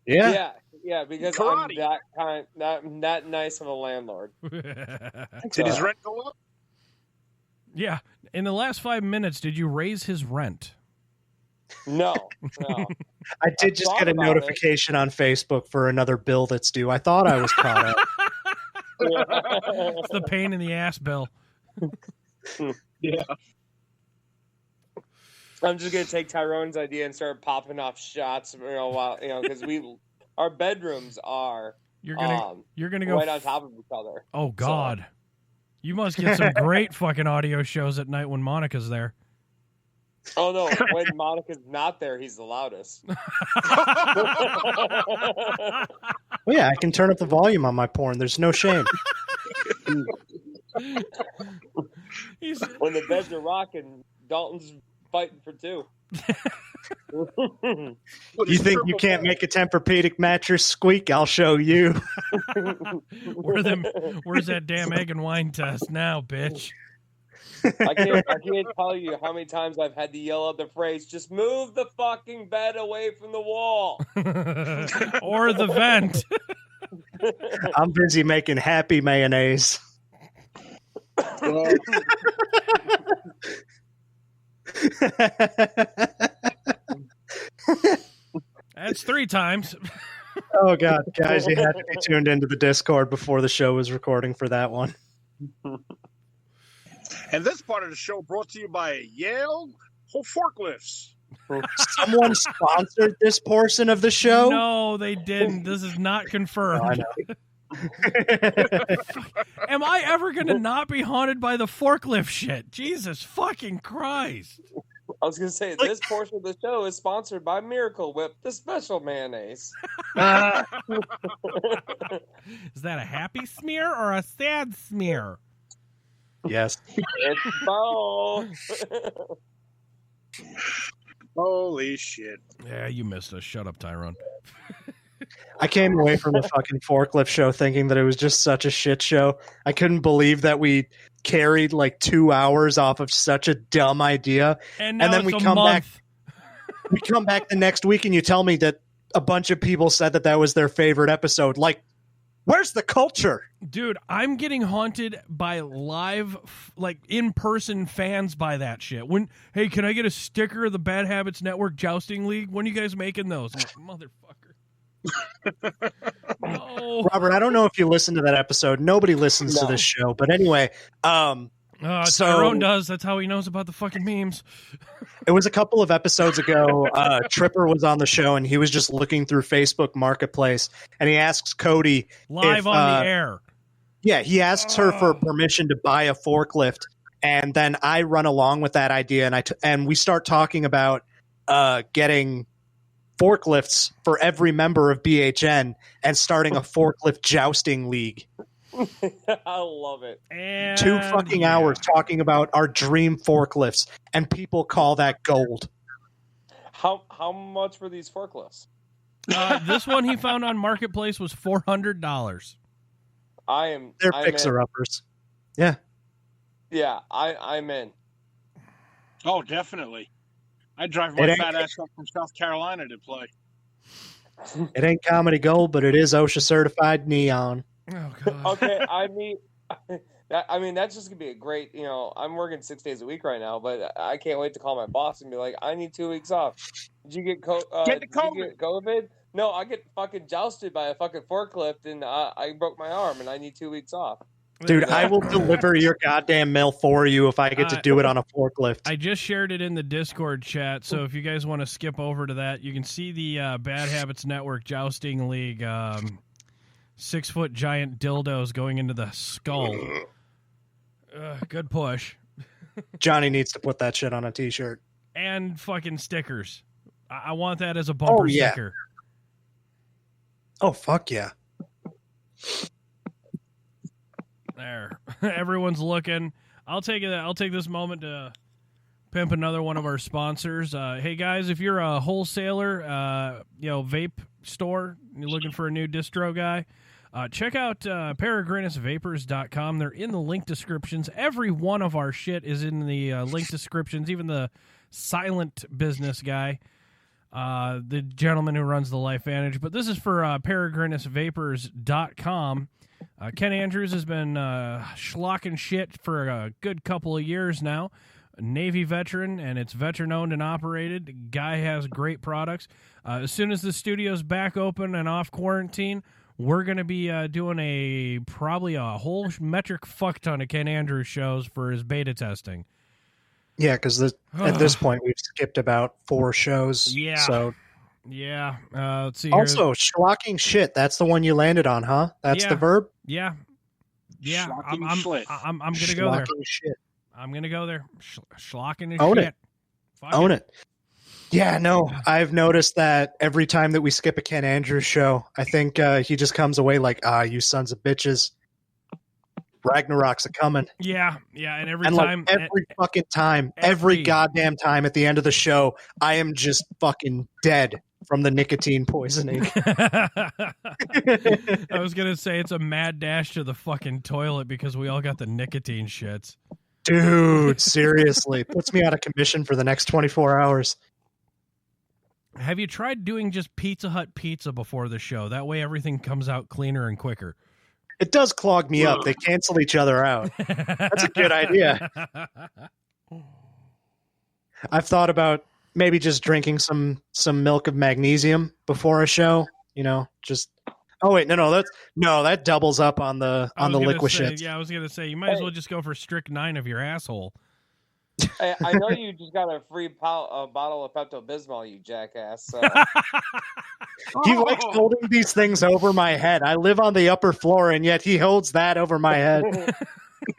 Yeah. Yeah, because Karate. I'm that nice of a landlord. Did his rent go up? Yeah. In the last 5 minutes, did you raise his rent? No. I did just get a notification on Facebook for another bill that's due. I thought I was caught up. It's the pain in the ass bill. Yeah. I'm just gonna take Tyrone's idea and start popping off shots, while because our bedrooms are you're gonna go right on top of each other. Oh God, you must get some great fucking audio shows at night when Monica's there. Oh no, when Monica's not there, he's the loudest. Well, yeah, I can turn up the volume on my porn. There's no shame. When the beds are rocking, Dalton's fighting for two. You think you can't make a Tempur-Pedic mattress squeak? I'll show you. Where's that damn egg and wine test now, bitch? I can't tell you how many times I've had to yell out the phrase, just move the fucking bed away from the wall. Or the vent. I'm busy making happy mayonnaise. That's 3 times. Oh, God. Guys, you had to be tuned into the Discord before the show was recording for that one. And this part of the show brought to you by Yale Forklifts. Someone sponsored this portion of the show? No, they didn't. This is not confirmed. Am I ever going to not be haunted by the forklift shit? Jesus fucking Christ. I was going to say, this portion of the show is sponsored by Miracle Whip, the special mayonnaise. Is that a happy smear or a sad smear? Yes. It's both. Holy shit. Yeah, you missed us. Shut up, Tyrone. I came away from the fucking forklift show thinking that it was just such a shit show. I couldn't believe that we carried like 2 hours off of such a dumb idea. And then we come back. We come back the next week and you tell me that a bunch of people said that was their favorite episode. Like, where's the culture? Dude, I'm getting haunted by live, like, in-person fans by that shit. Hey, can I get a sticker of the Bad Habits Network Jousting League? When are you guys making those? Motherfucker. No. Robert, I don't know if you listened to that episode. Nobody listens to this show. But anyway, Tyrone does. That's how he knows about the fucking memes. It was a couple of episodes ago. Tripper was on the show, and he was just looking through Facebook Marketplace, and he asks Cody live on the air. Yeah, he asks her for permission to buy a forklift, and then I run along with that idea, and we start talking about getting forklifts for every member of BHN and starting a forklift jousting league. I love it. And 2 fucking hours talking about our dream forklifts, and people call that gold. How much were these forklifts? This one he found on Marketplace was $400. They're fixer-uppers. Yeah. Yeah, I'm in. Oh, definitely. I'd drive my fat ass up from South Carolina to play. It ain't comedy gold, but it is OSHA certified neon. Oh, God. Okay, I mean, that's just gonna be a great. I'm working 6 days a week right now, but I can't wait to call my boss and be like, "I need 2 weeks off." Did you get COVID? No, I get fucking jousted by a fucking forklift, and I broke my arm, and I need 2 weeks off. Dude, I will deliver your goddamn mail for you if I get to do it on a forklift. I just shared it in the Discord chat, so if you guys want to skip over to that, you can see the Bad Habits Network Jousting League 6-foot giant dildos going into the skull. Good push. Johnny needs to put that shit on a t-shirt. And fucking stickers. I want that as a bumper sticker. Oh, fuck yeah. There. Everyone's looking. I'll take this moment to pimp another one of our sponsors. Hey guys, if you're a wholesaler, vape store, and you're looking for a new distro guy, check out peregrinusvapors.com. They're in the link descriptions. Every one of our shit is in the link descriptions, even the silent business guy, the gentleman who runs the Life Vantage. But this is for peregrinusvapors.com. Ken Andrews has been schlocking shit for a good couple of years now. A Navy veteran, and it's veteran-owned and operated. The guy has great products. As soon as the studio's back open and off quarantine, we're going to be doing probably a whole metric fuck ton of Ken Andrews shows for his beta testing. Yeah, because at this point, we've skipped about 4 shows. Yeah. So... Yeah. Let's see. Also, schlocking shit. That's the one you landed on, huh? That's the verb? Yeah. Yeah. I'm going to go there. Shit. I'm going to go there. Schlocking is Own shit. It. Own it. Yeah, no, I've noticed that every time that we skip a Ken Andrews show, I think he just comes away like, you sons of bitches. Ragnarok's a coming. Yeah, and every time. Fucking time, every goddamn time at the end of the show, I am just fucking dead from the nicotine poisoning. I was going to say it's a mad dash to the fucking toilet because we all got the nicotine shits. Dude, seriously. Puts me out of commission for the next 24 hours. Have you tried doing just Pizza Hut pizza before the show? That way everything comes out cleaner and quicker. It does clog me up. They cancel each other out. That's a good idea. I've thought about maybe just drinking some milk of magnesium before a show. Just. Oh wait, no, that doubles up on the liquid shit. Yeah, I was gonna say you might as well just go for strychnine of your asshole. I know you just got a free bottle of Pepto-Bismol, you jackass. So. He likes holding these things over my head. I live on the upper floor, and yet he holds that over my head.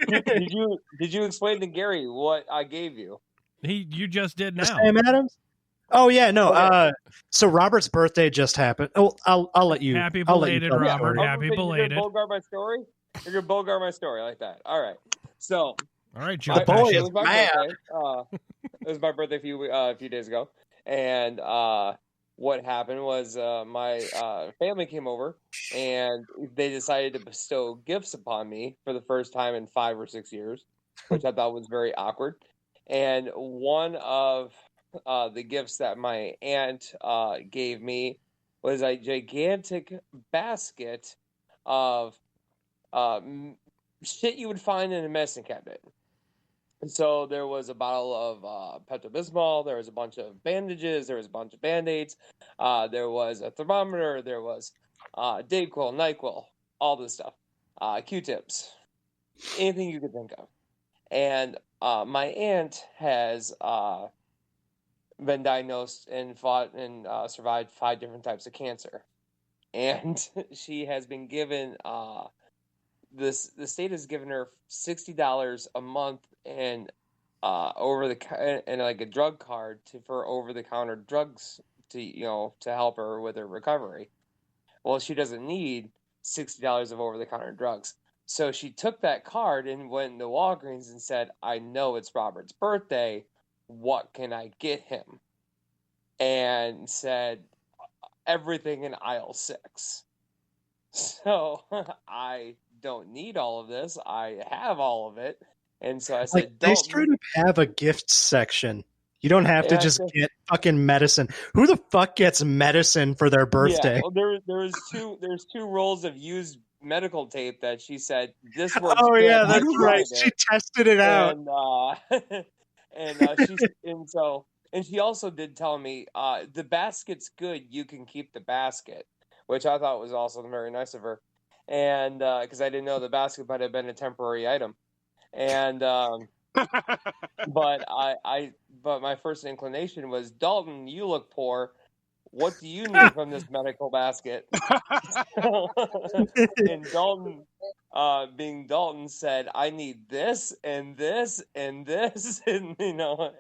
Did you explain to Gary what I gave you? You just did now. Sam Adams? Oh yeah, no. Okay. So Robert's birthday just happened. Oh, I'll let you. Happy belated, Robert. Happy belated. You're gonna Bogart my story like that. All right. So. All right, Joe. It was my birthday. It was my birthday a few days ago, and what happened was my family came over, and they decided to bestow gifts upon me for the first time in 5 or 6 years, which I thought was very awkward. And one of the gifts that my aunt gave me was a gigantic basket of shit you would find in a medicine cabinet. And so there was a bottle of Pepto-Bismol, there was a bunch of bandages, there was a bunch of Band-Aids, there was a thermometer, there was Dayquil, NyQuil, all this stuff, Q-tips, anything you could think of. And my aunt has been diagnosed and fought and survived 5 different types of cancer. And she has been given... the state has given her $60 a month and like a drug card for over-the-counter drugs to help her with her recovery. Well, she doesn't need $60 of over-the-counter drugs, so she took that card and went into Walgreens and said, "I know it's Robert's birthday. What can I get him?" And said everything in aisle 6. So I don't need all of this. I have all of it. And so I said, they straight up have a gift section. You don't have to just get fucking medicine. Who the fuck gets medicine for their birthday? Yeah, well, there's two rolls of used medical tape that she said this works. Oh yeah, that's right. She tested it out. And she also did tell me the basket's good. You can keep the basket, which I thought was also very nice of her. and because I didn't know the basket might have been a temporary item, and but my first inclination was, Dalton, you look poor. What do you need from this medical basket? And Dalton, being Dalton, said, I need this and this and this, and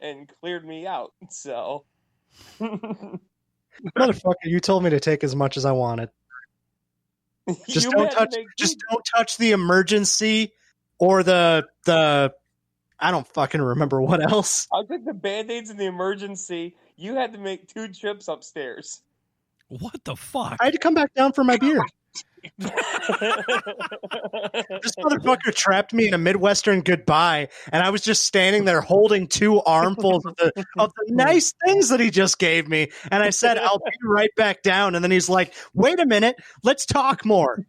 and cleared me out. So, motherfucker, you told me to take as much as I wanted. Just don't touch the emergency or the I don't fucking remember what else. I took the Band-Aids in the emergency. You had to make 2 trips upstairs. What the fuck? I had to come back down for my beer. This motherfucker trapped me in a Midwestern goodbye, and I was just standing there holding 2 armfuls of the nice things that he just gave me. And I said, I'll be right back down. And then he's like, wait a minute, let's talk more.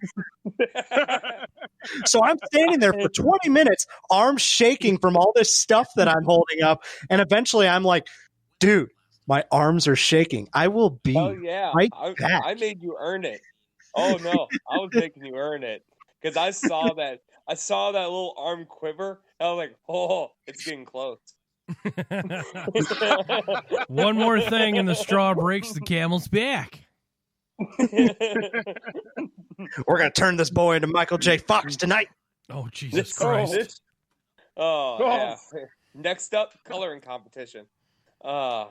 So I'm standing there for 20 minutes, arms shaking from all this stuff that I'm holding up. And eventually I'm like, dude, my arms are shaking. I will be right back. I made you earn it. Oh no, I was making you earn it because I saw that little arm quiver. I was like, oh, it's getting close. One more thing, and the straw breaks the camel's back. We're gonna turn this boy into Michael J. Fox tonight. Oh Jesus Christ! Yeah. Next up, coloring competition. Wow.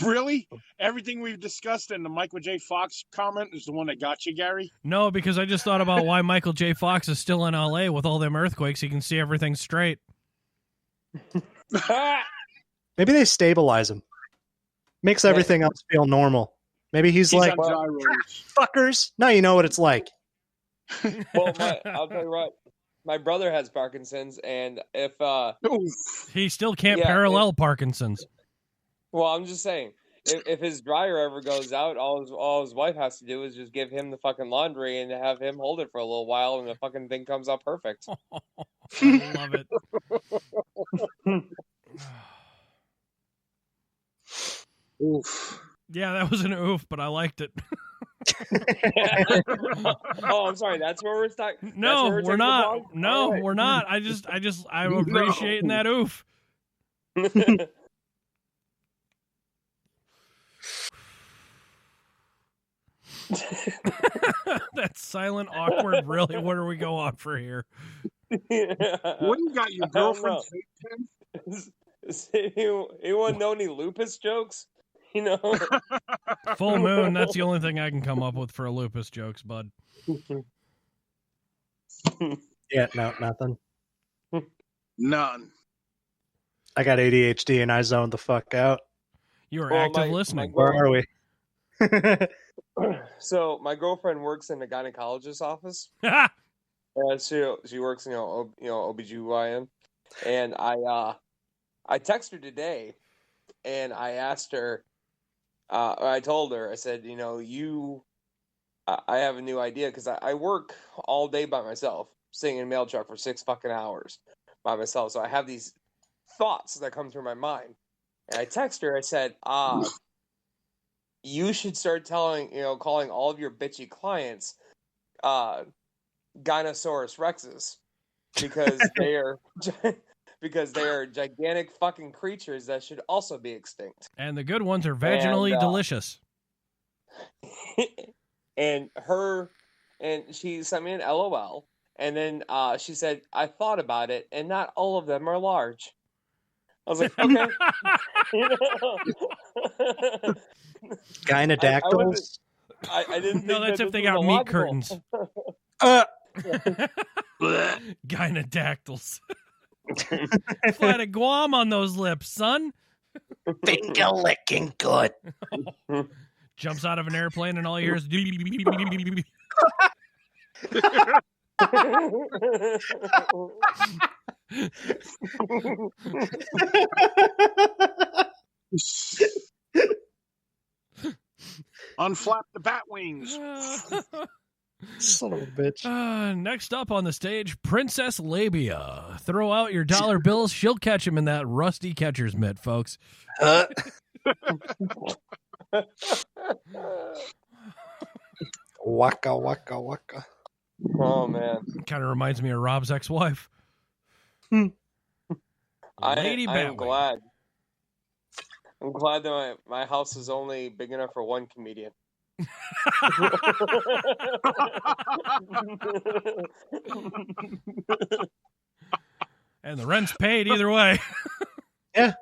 Really? Everything we've discussed in the Michael J. Fox comment is the one that got you, Gary? No, because I just thought about why Michael J. Fox is still in L.A. with all them earthquakes. He can see everything straight. Maybe they stabilize him. Makes everything else feel normal. Maybe he's like, fuckers, now you know what it's like. Well, I'll tell you what. My brother has Parkinson's, and if he still can't parallel Parkinson's. Well, I'm just saying, if his dryer ever goes out, all his wife has to do is just give him the fucking laundry and have him hold it for a little while, and the fucking thing comes out perfect. I love it. Oof. Yeah, that was an oof, but I liked it. Oh, I'm sorry. That's where we're stuck. No, we're not. No, right. We're not. I'm appreciating that oof. That's silent, awkward. Really, what are we go on for here? What do you got, your girlfriend's vape pen? Anyone know any lupus jokes? Full moon. That's the only thing I can come up with for a lupus jokes, bud. Yeah, no, nothing. None. I got ADHD and I zoned the fuck out. You were active listening. Where are we? So my girlfriend works in the gynecologist's office. She works, OBGYN, and I text her today, and I asked her. I told her, I said, I have a new idea because I work all day by myself, sitting in a mail truck for 6 fucking hours by myself. So I have these thoughts that come through my mind, and I text her. I said, you should start calling all of your bitchy clients Gynosaurus Rexes because they are gigantic fucking creatures that should also be extinct. And the good ones are vaginally delicious. And she sent me an LOL, and then she said, I thought about it, and not all of them are large. I was like, okay. Gynodactyls? I didn't think no, that's if they got meat curtains. Gynodactyls. Flat a Guam on those lips, son. Finger licking good. Jumps out of an airplane and all you hear is Unflap the bat wings. Son of a bitch. Next up on the stage, Princess Labia. Throw out your dollar bills. She'll catch him in that rusty catcher's mitt, folks. Waka waka waka. Oh man, kind of reminds me of Rob's ex-wife. Lady I'm glad. I'm glad that my house is only big enough for one comedian. And the rent's paid either way. Yeah.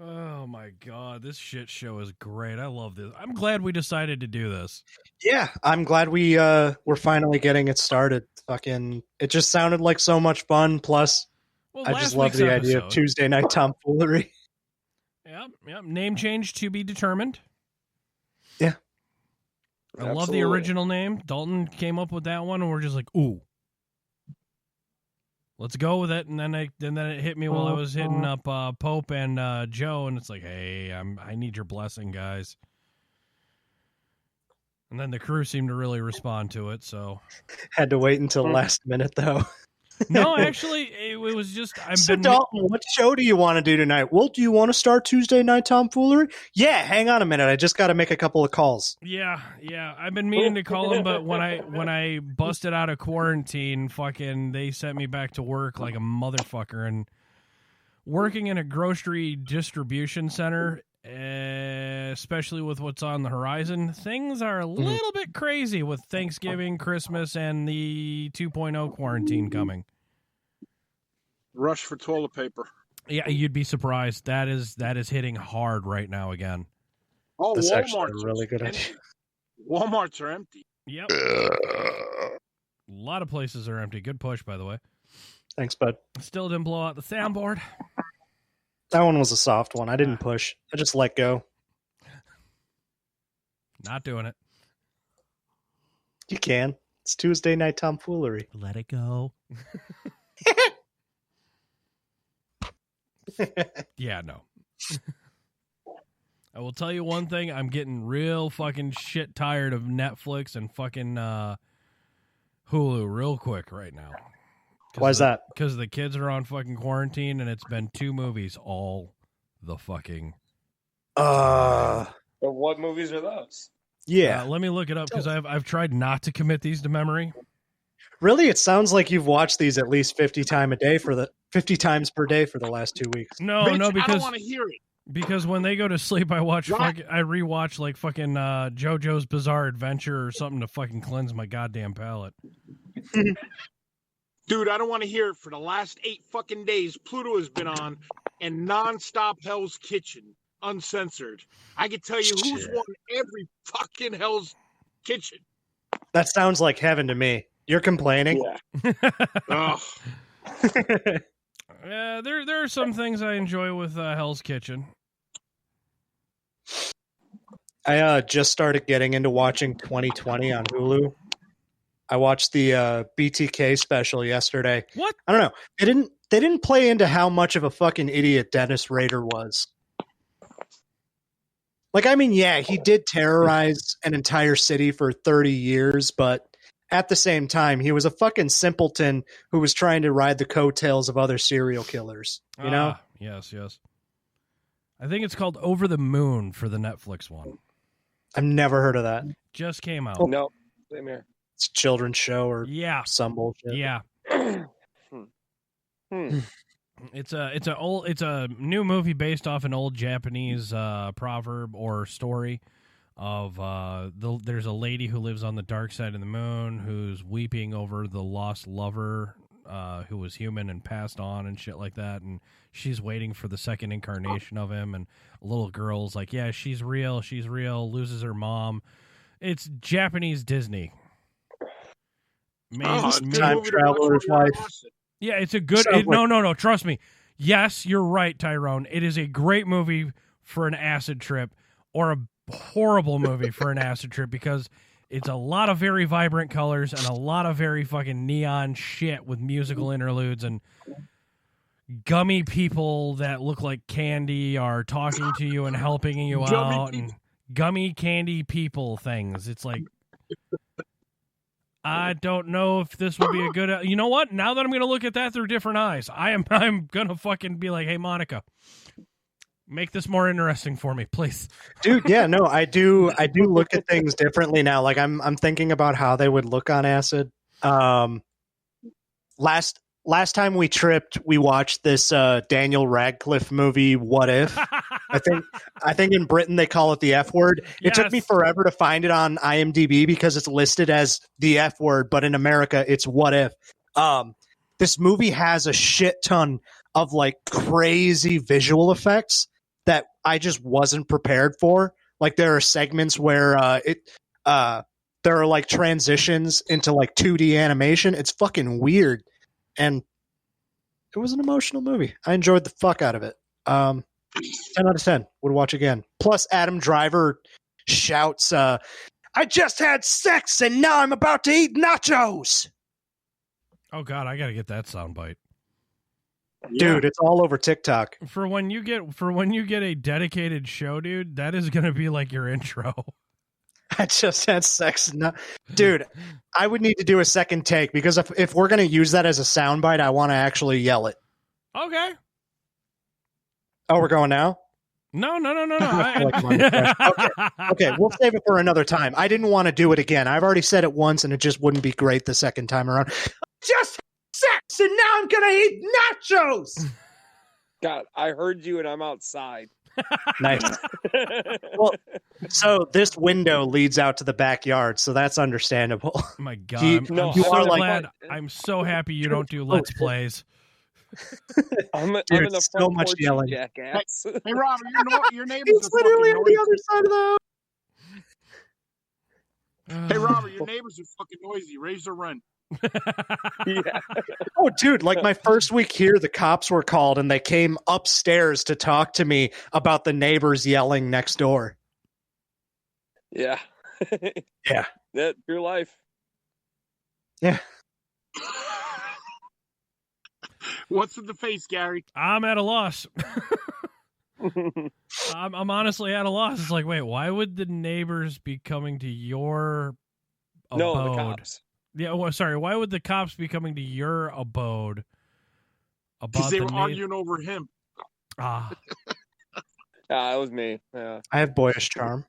Oh my God, this shit show is great. I love this. I'm glad we decided to do this. Yeah, I'm glad we're finally getting it started. Fucking, it just sounded like so much fun. Plus, I just love the idea of Tuesday night tomfoolery. Yep. Name change to be determined. Yeah. I love the original name. Dalton came up with that one, and we're just like, ooh. Let's go with it, and then it hit me while I was hitting up Pope and Joe, and it's like, hey, I need your blessing, guys. And then the crew seemed to really respond to it, so had to wait until last minute though. No, actually, it was just Dalton, what show do you want to do tonight? Well, do you want to start Tuesday night tomfoolery? Yeah, hang on a minute. I just got to make a couple of calls. Yeah. I've been meaning to call him, but when I busted out of quarantine, fucking, they sent me back to work like a motherfucker. And working in a grocery distribution center, especially with what's on the horizon, things are a little bit crazy with Thanksgiving, Christmas, and the 2.0 quarantine coming. Rush for toilet paper. Yeah, you'd be surprised. That is hitting hard right now again. Oh, that's Walmart's actually a really good idea. Walmarts are empty. Yep. A lot of places are empty. Good push, by the way. Thanks, bud. Still didn't blow out the soundboard. That one was a soft one. I didn't push. I just let go. Not doing it. You can. It's Tuesday night tomfoolery. Let it go. Yeah, no. I will tell you one thing. I'm getting real fucking shit tired of Netflix and fucking Hulu real quick right now. Why is that? Because the kids are on fucking quarantine and it's been 2 movies all the fucking But what movies are those? Yeah. Let me look it up because I've tried not to commit these to memory. Really, it sounds like you've watched these at least 50 times per day for the last 2 weeks. No, Rich, because I don't want to hear it. Because when they go to sleep, I rewatch like fucking JoJo's Bizarre Adventure or something to fucking cleanse my goddamn palate. Dude, I don't want to hear it. For the last 8 fucking days, Pluto has been on, and nonstop Hell's Kitchen, uncensored. I can tell you who's won every fucking Hell's Kitchen. That sounds like heaven to me. You're complaining? Yeah. There are some things I enjoy with Hell's Kitchen. I just started getting into watching 2020 on Hulu. I watched the BTK special yesterday. What? I don't know. They didn't play into how much of a fucking idiot Dennis Rader was. Like, I mean, yeah, he did terrorize an entire city for 30 years, but at the same time, he was a fucking simpleton who was trying to ride the coattails of other serial killers. You know? Yes. I think it's called Over the Moon for the Netflix one. I've never heard of that. Just came out. No, same here. It's a children's show or some bullshit. Yeah. It's a new movie based off an old Japanese proverb or story of there's a lady who lives on the dark side of the moon who's weeping over the lost lover who was human and passed on and shit like that, and she's waiting for the second incarnation of him, and a little girl's like, yeah, she's real, loses her mom. It's Japanese Disney. Time traveler's wife. Yeah, it's a good. No. Trust me. Yes, you're right, Tyrone. It is a great movie for an acid trip, or a horrible movie for an acid trip, because it's a lot of very vibrant colors and a lot of very fucking neon shit with musical interludes and gummy people that look like candy are talking to you and helping you out and gummy candy people things. It's like, I don't know if this would be a good. You know what? Now that I'm going to look at that through different eyes, I'm going to fucking be like, hey, Monica, make this more interesting for me, please. Dude, yeah, no, I do look at things differently now. Like I'm thinking about how they would look on acid. Last time we tripped, we watched this Daniel Radcliffe movie, What If? I think in Britain they call it the F word. It took me forever to find it on IMDb because it's listed as the F word, but in America it's What If. This movie has a shit ton of like crazy visual effects that I just wasn't prepared for. Like there are segments where there are like transitions into like 2D animation. It's fucking weird. And it was an emotional movie. I enjoyed the fuck out of it. 10 out of 10. Would watch again. Plus, Adam Driver shouts, I just had sex and now I'm about to eat nachos. Oh, God, I got to get that soundbite. Dude, it's all over TikTok. For when you get a dedicated show, dude, that is going to be like your intro. I just had sex. Dude, I would need to do a second take because if we're going to use that as a soundbite, I want to actually yell it. Okay. Oh, we're going now? No. Okay, we'll save it for another time. I didn't want to do it again. I've already said it once, and it just wouldn't be great the second time around. Just had sex, and now I'm going to eat nachos. God, I heard you, and I'm outside. Nice. Well, so this window leads out to the backyard, so that's understandable. Oh my God, I'm so happy you don't do Let's Plays. I'm in the so front much porch, yelling. Jackass. Hey, Robert, your neighbors He's are literally fucking on the noisy. other side of the house. Hey, Robert, your neighbors are fucking noisy. Raise their rent. Yeah. Oh, dude, like my first week here, the cops were called and they came upstairs to talk to me about the neighbors yelling next door. Yeah. Yeah. That's your life. Yeah. What's in the face, Gary? I'm at a loss. I'm honestly at a loss. It's like, wait, why would the neighbors be coming to your abode? No, the cops. Yeah, well, sorry. Why would the cops be coming to your abode? Because they were arguing over him. Ah. Yeah, it was me. Yeah. I have boyish charm.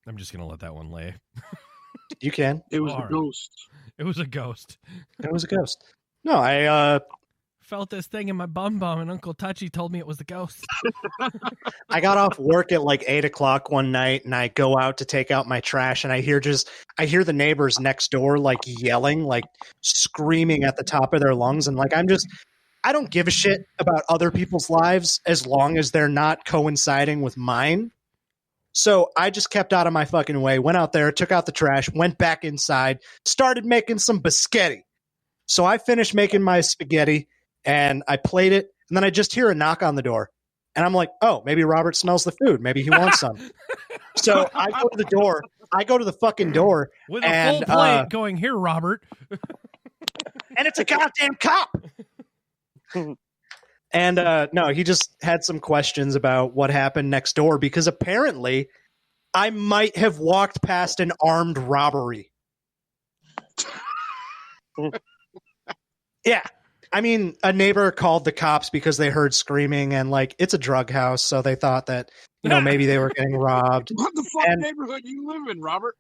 I'm just gonna let that one lay. You can. It was a ghost. It was a ghost. It was a ghost. No, I felt this thing in my bum and Uncle Touchy told me it was the ghost. I got off work at like 8:00 one night and I go out to take out my trash and I hear the neighbors next door like yelling, like screaming at the top of their lungs. And like, I don't give a shit about other people's lives as long as they're not coinciding with mine. So I just kept out of my fucking way, went out there, took out the trash, went back inside, started making some biscotti. So I finished making my spaghetti and I played it, and then I just hear a knock on the door. And I'm like, oh, maybe Robert smells the food. Maybe he wants some. So I go to the door. I go to the fucking door. With a full plate going, here, Robert. And it's a goddamn cop. And no, he just had some questions about what happened next door because apparently I might have walked past an armed robbery. Yeah. I mean, a neighbor called the cops because they heard screaming and like it's a drug house. So they thought that, maybe they were getting robbed. What the fuck neighborhood you live in, Robert?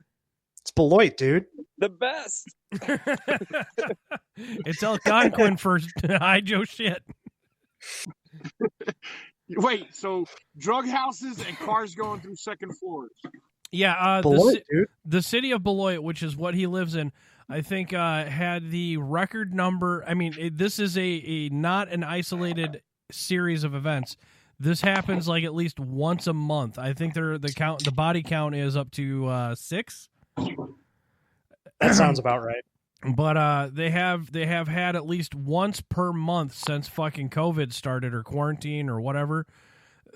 It's Beloit, dude. The best. It's Algonquin for hide your shit. Wait, so drug houses and cars going through second floors? Yeah, Beloit, dude. The city of Beloit, which is what he lives in, I think had the record number. I mean, this is a not an isolated series of events. This happens like at least once a month. I think the body count is up to 6. That sounds about right. But they have had at least once per month since fucking COVID started or quarantine or whatever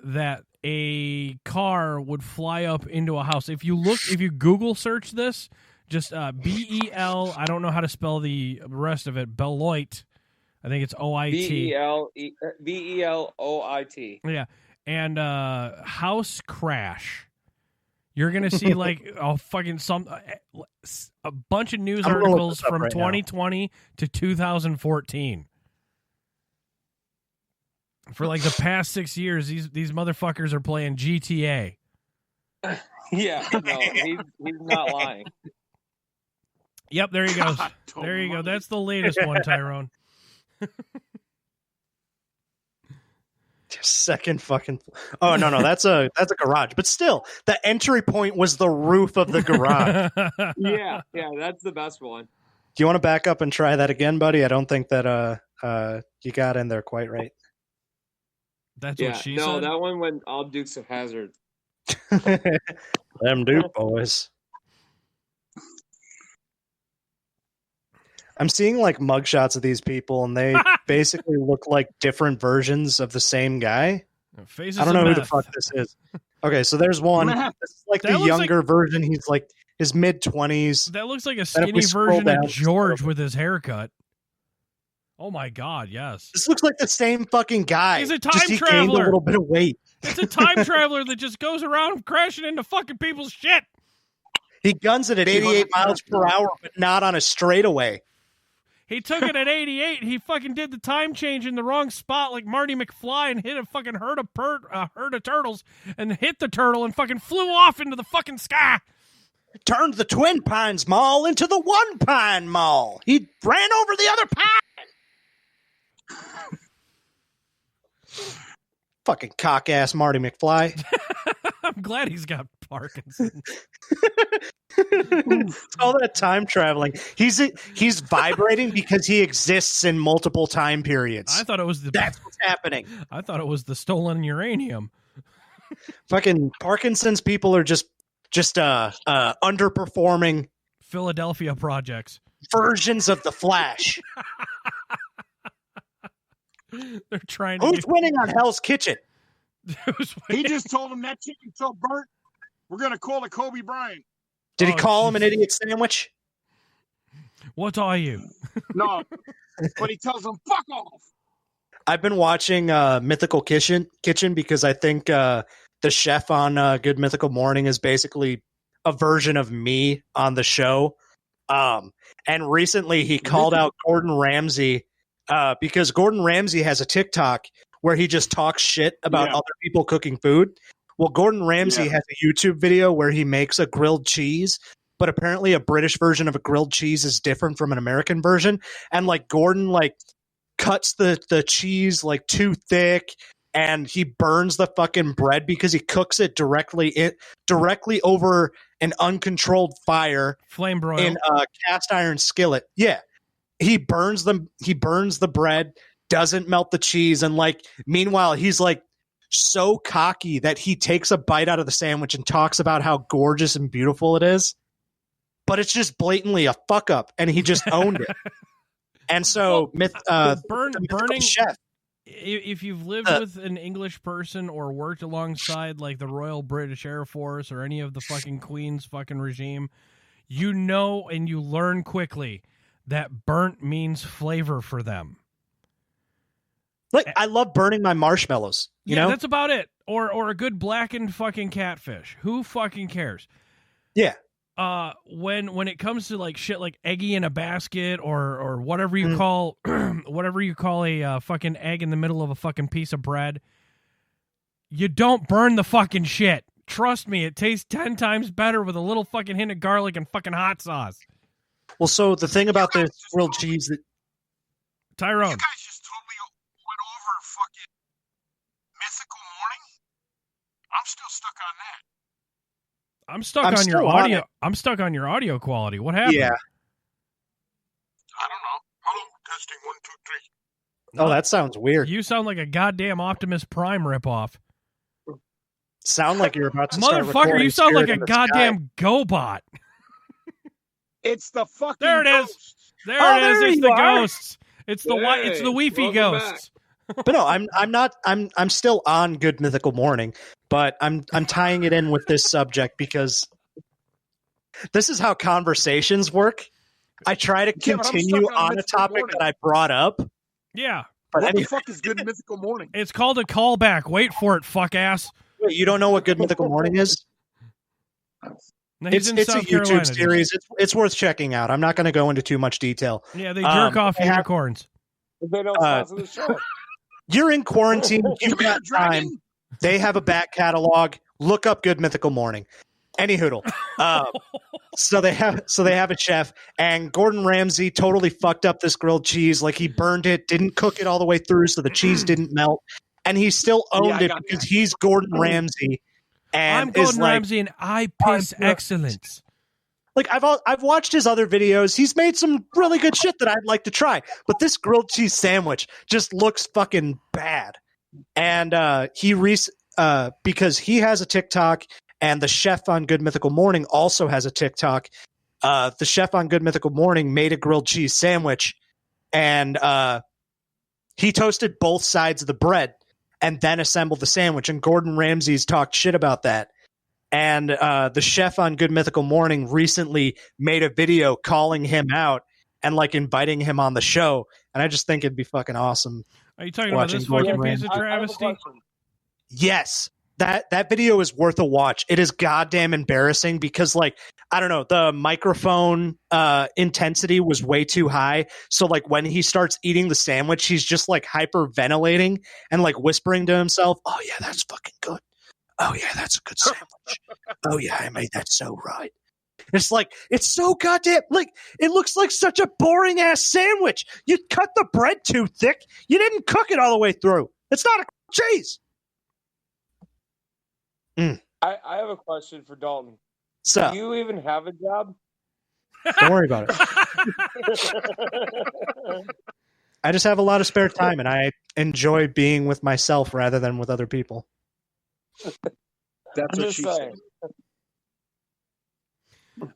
that a car would fly up into a house. If you Google search this, just BEL, I don't know how to spell the rest of it, Beloit. I think it's OIT. BELOIT. Yeah. And house crash. You're gonna see like a bunch of news I'm gonna look articles this up from right now. 2020 to 2014. For like the past 6 years, these motherfuckers are playing GTA. Yeah, no, he's not lying. Yep, there he goes. God There you go. almighty. That's the latest one, Tyrone. Second fucking. Oh no, that's a garage. But still, the entry point was the roof of the garage. Yeah, that's the best one. Do you want to back up and try that again, buddy? I don't think that you got in there quite right. That's Yeah, what she no, said. that one went all Dukes of Hazzard. Them Duke boys. I'm seeing like mugshots of these people, and they basically look like different versions of the same guy. Faces I don't know of who the meth. fuck this is. Okay, so there's one. Meth. This is like That the looks like- younger version. He's like his mid-20s. That looks like a if skinny we scroll version down, of it's George terrible. with his haircut. Oh my god, yes. This looks like the same fucking guy. He's a Just time he gained traveler. a little bit of weight. It's a time traveler that just goes around crashing into fucking people's shit. He guns it at 88 miles per hour, but not on a straightaway. He took it at 88. He fucking did the time change in the wrong spot like Marty McFly and hit a fucking herd of turtles and hit the turtle and fucking flew off into the fucking sky. Turned the Twin Pines Mall into the One Pine Mall. He ran over the other pine. Fucking cock-ass Marty McFly. I'm glad he's got Parkinson's. All that time traveling. He's vibrating because he exists in multiple time periods. I thought it was That's what's happening. I thought it was the stolen uranium. Fucking Parkinson's people are just underperforming Philadelphia projects. versions of the Flash. They're trying to Who's winning on Hell's Kitchen? He just told him that chicken so burnt, we're going to call it Kobe Bryant. Did he Oh, call him an jeez. idiot sandwich? What are you? No, but he tells him, fuck off. I've been watching Mythical Kitchen because I think the chef on Good Mythical Morning is basically a version of me on the show. And recently he called out Gordon Ramsay because Gordon Ramsay has a TikTok where he just talks shit about other people cooking food. Well, Gordon Ramsay has a YouTube video where he makes a grilled cheese, but apparently a British version of a grilled cheese is different from an American version. And like Gordon cuts the cheese like too thick, and he burns the fucking bread because he cooks it directly over an uncontrolled fire, Flame broil. in a cast iron skillet. Yeah, he burns the bread, doesn't melt the cheese, and meanwhile he's so cocky that he takes a bite out of the sandwich and talks about how gorgeous and beautiful it is, but it's just blatantly a fuck up, and he just owned it. And so, burning chef. If you've lived with an English person or worked alongside like the Royal British Air Force or any of the fucking Queen's fucking regime, you know and you learn quickly that burnt means flavor for them. I love burning my marshmallows. You know, that's about it. Or a good blackened fucking catfish. Who fucking cares? Yeah. When it comes to like shit like eggy in a basket or whatever you call a fucking egg in the middle of a fucking piece of bread, you don't burn the fucking shit. Trust me, it tastes 10 times better with a little fucking hint of garlic and fucking hot sauce. Well, so the thing about this grilled cheese that Tyrone. You guys just totally went over fucking Mythical Morning. I'm still stuck on that. I'm stuck I'm on your still on audio. it. I'm stuck on your audio quality. What happened? Yeah. I don't know. Hello, testing 1, 2, 3. Oh, that sounds weird. You sound like a goddamn Optimus Prime ripoff. Sound like you're about to start Motherfucker, recording you sound like Spirit a in the Sky. goddamn GoBot. It's the fucking There it is. ghost. There Oh, it is. there It's you the are. ghosts. It's the it's the Wi-Fi welcome ghosts. But no, I'm still on Good Mythical Morning, but I'm tying it in with this subject because this is how conversations work. I try to Yeah, but I'm continue stuck on on a Mythical topic Morning. that I brought up. Yeah. But What anyway, the fuck is good Mythical Morning? It's called a callback. Wait for it, fuck ass. wait, you don't know what Good Mythical Morning is? No, It's a YouTube series. It's worth checking out. I'm not going to go into too much detail. Yeah, they jerk off unicorns. They don't sponsor the show. You're in quarantine. You've got time. They have a back catalog. Look up Good Mythical Morning. Any hoodle. So they have a chef, and Gordon Ramsay totally fucked up this grilled cheese. Like, he burned it, didn't cook it all the way through, so the cheese didn't melt, and he still owned it because he's Gordon Ramsay. And I'm Gordon Ramsay, and I piss excellence. Like, I've watched his other videos. He's made some really good shit that I'd like to try, but this grilled cheese sandwich just looks fucking bad. And because he has a TikTok, and the chef on Good Mythical Morning also has a TikTok. The chef on Good Mythical Morning made a grilled cheese sandwich, and he toasted both sides of the bread and then assembled the sandwich. And Gordon Ramsay's talked shit about that. And the chef on Good Mythical Morning recently made a video calling him out and like inviting him on the show. And I just think it'd be fucking awesome. Are you talking about this fucking piece of travesty? Yes. That video is worth a watch. It is goddamn embarrassing because, like, I don't know, the microphone intensity was way too high. So, like, when he starts eating the sandwich, he's just, like, hyperventilating and, like, whispering to himself, "Oh, yeah, that's fucking good. Oh, yeah, that's a good sandwich. Oh, yeah, I made that so right." It's like, it's so goddamn, like, it looks like such a boring-ass sandwich. You cut the bread too thick. You didn't cook it all the way through. It's not a cheese. I have a question for Dalton. So, do you even have a job? Don't worry about it. I just have a lot of spare time, and I enjoy being with myself rather than with other people. That's what she said.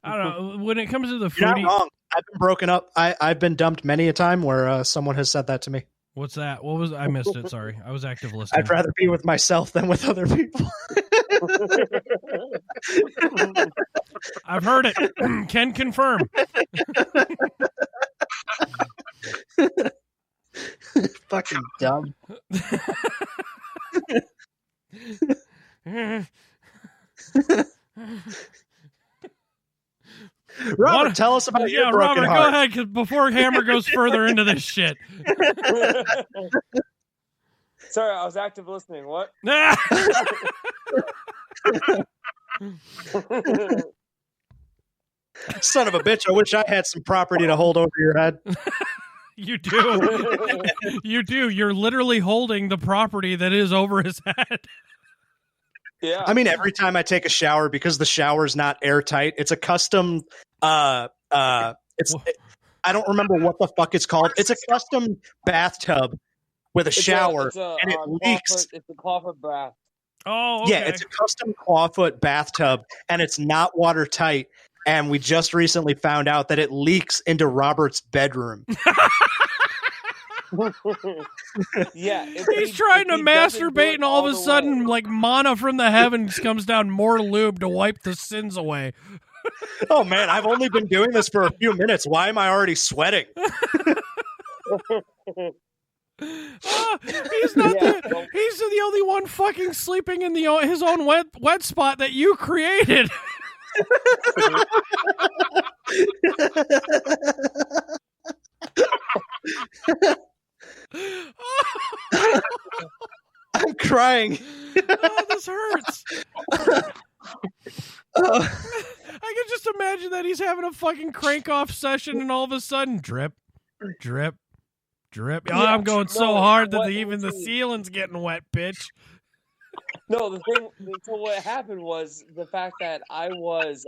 I don't know. When it comes to the You're fruity, not wrong. I've been broken up. I've been dumped many a time where someone has said that to me. What's that? What was I missed it? Sorry, I was active listening. I'd rather be with myself than with other people. I've heard it. Can confirm. Fucking dumb. Robert, tell us about your broken Robert, heart. go ahead, 'cause before Hammer goes further into this shit. Sorry, I was active listening. What? Son of a bitch, I wish I had some property to hold over your head. You do. You do. You're literally holding the property that is over his head. Yeah. I mean, every time I take a shower, because the shower's not airtight, it's a custom I don't remember what the fuck it's called. It's a custom bathtub with a shower, and it leaks. It's a clawfoot bath. Oh, okay. Yeah, it's a custom clawfoot bathtub, and it's not watertight. And we just recently found out that it leaks into Robert's bedroom. Yeah, he's trying to masturbate, and all of a sudden, like, mana from the heavens comes down, more lube to wipe the sins away. Oh man, I've only been doing this for a few minutes. Why am I already sweating? He's not he's the only one fucking sleeping in his own wet spot that you created. I'm crying. Oh, this hurts. I can just imagine that he's having a fucking crank off session, and all of a sudden, drip, drip, drip. Oh, I'm going so hard that even the ceiling's getting wet, bitch. No, the thing. So what happened was the fact that I was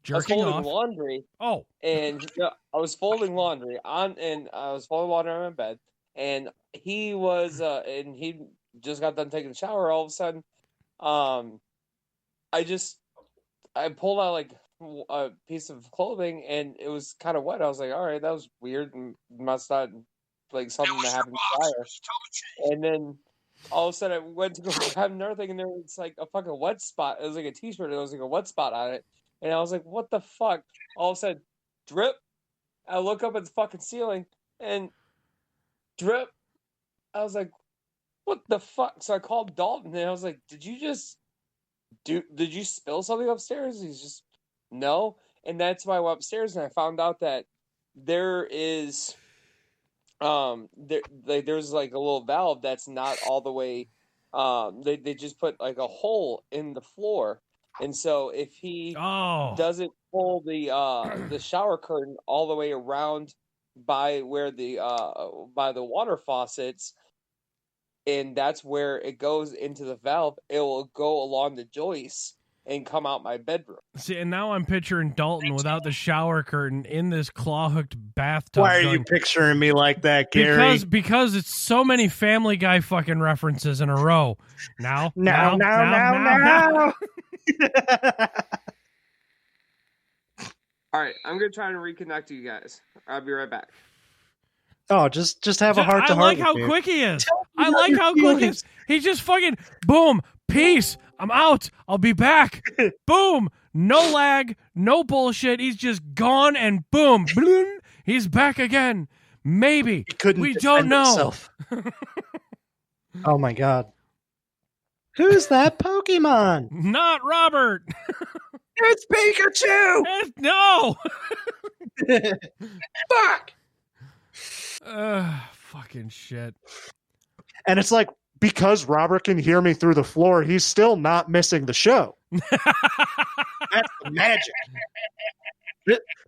jerking folding off laundry. Oh, and I was folding laundry on my bed, and he was and he just got done taking a shower. All of a sudden, I pulled out like a piece of clothing, and it was kind of wet. I was like, all right, that was weird, and must not like something that happened prior. And then all of a sudden, I went to go grab another thing, and there was like a fucking wet spot. It was like a t-shirt. There was like a wet spot on it. And I was like, what the fuck? All of a sudden, drip. I look up at the fucking ceiling, and drip. I was like, what the fuck? So I called Dalton, and I was like, did you just did you spill something upstairs? He's just, no. And that's why I went upstairs and I found out that there is, there's like a little valve that's not all the way, they just put like a hole in the floor. And so if he doesn't pull the shower curtain all the way around by where by the water faucets, and that's where it goes into the valve, it will go along the joist and come out my bedroom. See, and now I'm picturing Dalton without the shower curtain in this claw-hooked bathtub. Why are you picturing me like that, Gary? Because it's so many Family Guy fucking references in a row. Now. All right, I'm gonna try to reconnect you guys. I'll be right back. Oh, just have a heart to heart. I like how quick he is. I like how quick he is. He just fucking boom, peace. I'm out. I'll be back. Boom. No lag, no bullshit. He's just gone and boom, bloom, he's back again. Maybe. We don't know. Oh my god. Who's that Pokemon? Not Robert. It's Pikachu. No. Fuck. Fucking shit. And it's like, because Robert can hear me through the floor, he's still not missing the show. That's the magic.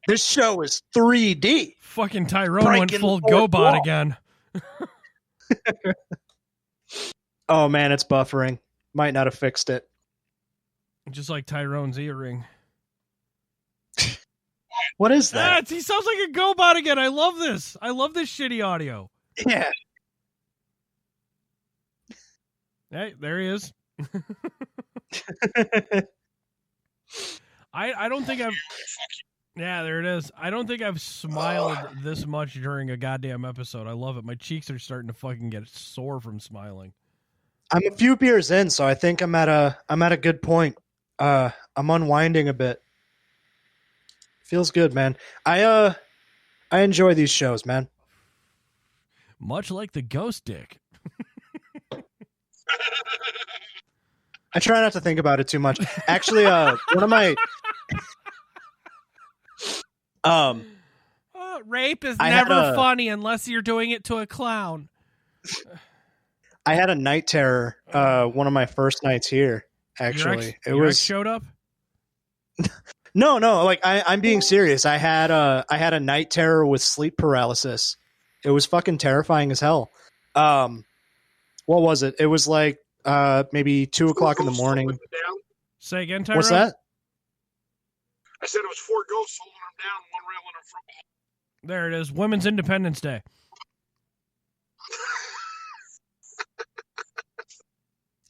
This show is 3D. Fucking Tyrone went full GoBot again. Oh man, it's buffering. Might not have fixed it. Just like Tyrone's earring. What is that? He sounds like a GoBot again. I love this. I love this shitty audio. Yeah. Hey, there he is. I don't think I've... Yeah, there it is. I don't think I've smiled this much during a goddamn episode. I love it. My cheeks are starting to fucking get sore from smiling. I'm a few beers in, so I think I'm at a good point. I'm unwinding a bit. Feels good, man. I enjoy these shows, man. Much like the ghost dick. I try not to think about it too much. Actually, one of my rape is never funny unless you're doing it to a clown. I had a night terror one of my first nights here, actually. Your ex showed up? No, like I'm being serious. I had a night terror with sleep paralysis. It was fucking terrifying as hell. What was it? It was like maybe 2 o'clock in the morning. Say again, Tyrone? What's that? I said it was 4 ghosts holding him down, one railing him from. There it is. Women's Independence Day.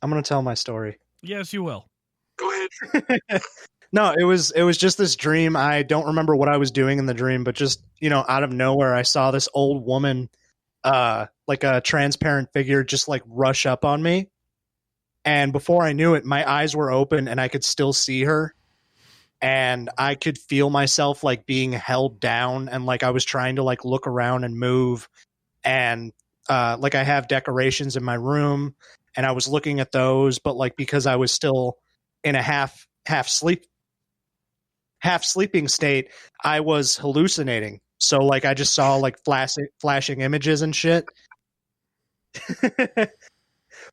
I'm gonna tell my story. Yes, you will. Go ahead. No, it was just this dream. I don't remember what I was doing in the dream, but just, out of nowhere, I saw this old woman, like a transparent figure, just like rush up on me. And before I knew it, my eyes were open and I could still see her. And I could feel myself like being held down, and like I was trying to like look around and move. And like I have decorations in my room, and I was looking at those, but like because I was still in a half sleeping state, I was hallucinating. So like I just saw like flashing images and shit.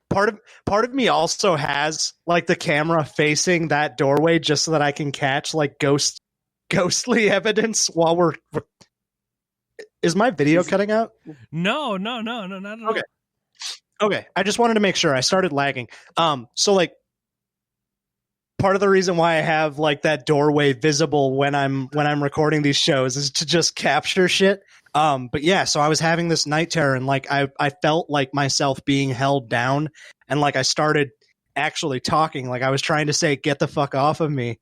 Part of me also has like the camera facing that doorway just so that I can catch like ghostly evidence while we're. Is my video cutting out? No, not at all. Okay. I just wanted to make sure. I started lagging. So like part of the reason why I have like that doorway visible when I'm recording these shows is to just capture shit. But yeah, so I was having this night terror, and like I felt like myself being held down, and like I started actually talking, like I was trying to say, "Get the fuck off of me,"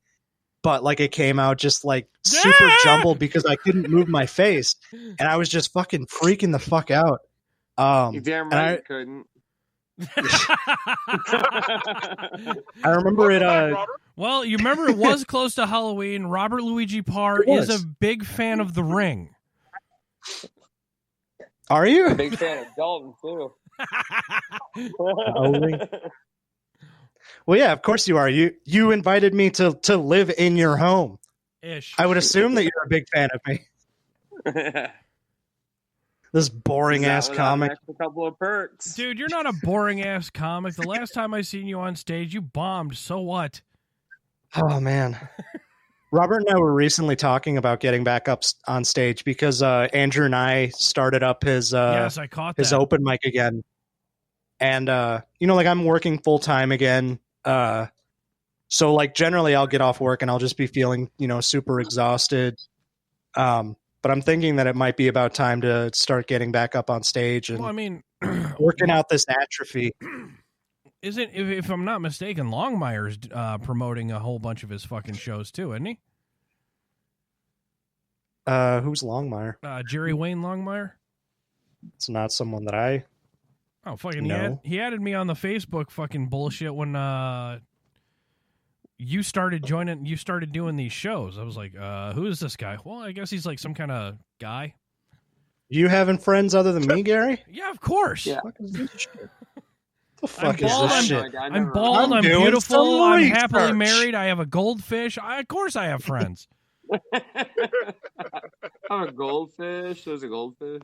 but like it came out just like super jumbled because I couldn't move my face, and I was just fucking freaking the fuck out. You damn right you couldn't. I remember it. Well, you remember it was close to Halloween. Robert Luigi Parr is a big fan of The Ring. Are you? Big fan of Dalton too. Well, yeah, of course you are. You invited me to live in your home. Ish. I would assume that you're a big fan of me. This boring ass comic. A couple of perks. Dude, you're not a boring ass comic. The last time I seen you on stage, you bombed. So what? Oh man. Robert and I were recently talking about getting back up on stage because Andrew and I started up his yes, I caught his that. open mic again. And like I'm working full time again. So like generally I'll get off work and I'll just be feeling, super exhausted. But I'm thinking that it might be about time to start getting back up on stage and working out this atrophy. Isn't, if I'm not mistaken, Longmire's promoting a whole bunch of his fucking shows too, isn't he? Who's Longmire? Jerry Wayne Longmire? It's not someone that I fucking know. He added me on the Facebook fucking bullshit when you started doing these shows. I was like, who is this guy? Well, I guess he's like some kind of guy. You having friends other than me, Gary? Yeah, of course. Yeah. The fuck is this shit? I'm bald, I'm beautiful, I'm happily married, I have a goldfish. Of course I have friends. I'm a goldfish. There's a goldfish.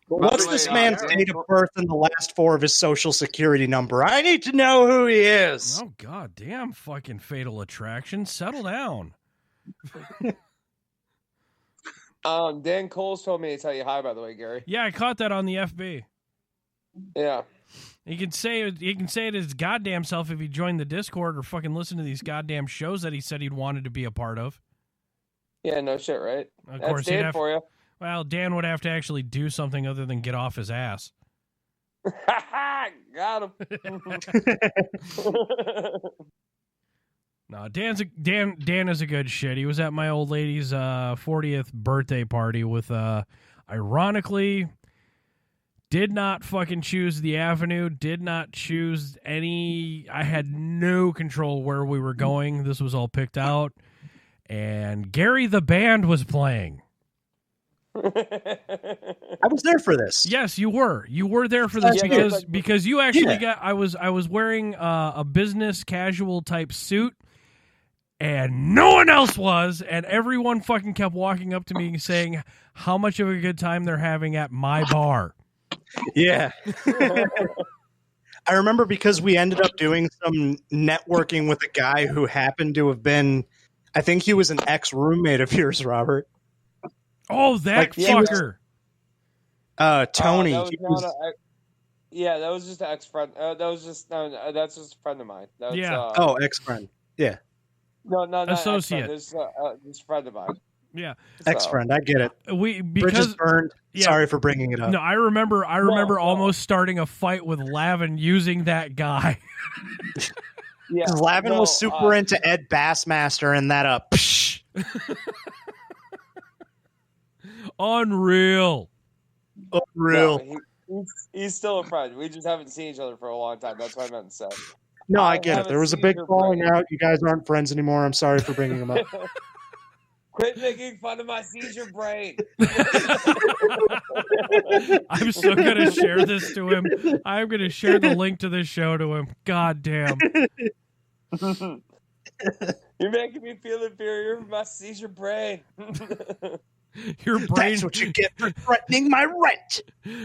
What's this man's date of birth and the last 4 of his social security number? I need to know who he is. Oh, god damn, fucking Fatal Attraction. Settle down. Dan Coles told me to tell you hi, by the way, Gary. Yeah, I caught that on the FB. Yeah. He can say it his goddamn self if he joined the Discord or fucking listen to these goddamn shows that he said he'd wanted to be a part of. Yeah, no shit, right? Of That's course, Dan for you. Well, Dan would have to actually do something other than get off his ass. Got him. No, Dan is a good shit. He was at my old lady's 40th birthday party with, ironically, did not fucking choose the avenue, did not choose any. I had no control where we were going. This was all picked out. And Gary the band was playing. I was there for this. Yes, you were. You were there for this because you actually got. I was wearing a business casual type suit, and no one else was, and everyone fucking kept walking up to me and saying how much of a good time they're having at my bar. Yeah. I remember because we ended up doing some networking with a guy who happened to have been, I think he was an ex-roommate of yours, Robert. Oh, that fucker. Tony. that was just an ex-friend. That's just a friend of mine. That was, ex-friend. Yeah. No, not associate. This a friend of mine. Yeah, ex-friend. I get it. Bridges burned. Yeah. Sorry for bringing it up. No, I remember almost starting a fight with Lavin using that guy. Yeah, Lavin was super into Ed Bassmaster and that psh. Unreal. No, he's still a friend. We just haven't seen each other for a long time. That's what I meant to say. No, I get it. There was a big falling out. You guys aren't friends anymore. I'm sorry for bringing him up. Quit making fun of my seizure brain. I'm so going to share this to him. I'm going to share the link to this show to him. God damn. You're making me feel inferior for my seizure brain. Your brain. That's what you get for threatening my rent.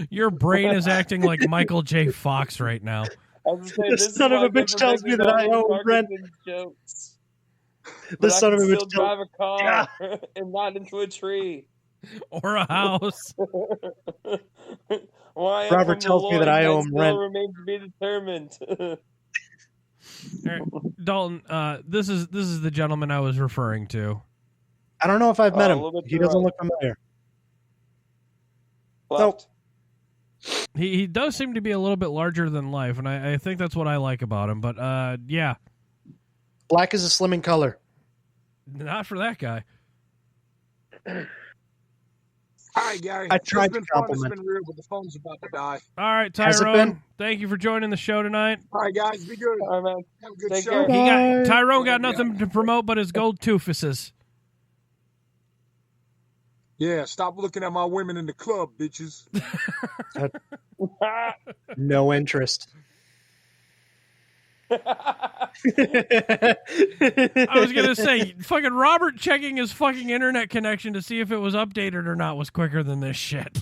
Your brain is acting like Michael J. Fox right now. This son of a bitch tells me that I owe rent. This son of a bitch drive a car and not into a tree or a house. Robert tells me that I owe him rent. Remains to be determined. All right, Dalton, this is the gentleman I was referring to. I don't know if I've met him. He doesn't look familiar. Nope. He does seem to be a little bit larger than life, and I think that's what I like about him. But yeah. Black is a slimming color. Not for that guy. All right, Gary. I tried to compliment. It's been real, but the phone's about to die. All right, Tyrone. Thank you for joining the show tonight. All right, guys. Be good. All right, man. Have a good Take show. care. Tyrone got nothing to promote but his gold toofuses. Yeah, stop looking at my women in the club, bitches. No interest. I was gonna say, fucking Robert checking his fucking internet connection to see if it was updated or not was quicker than this shit.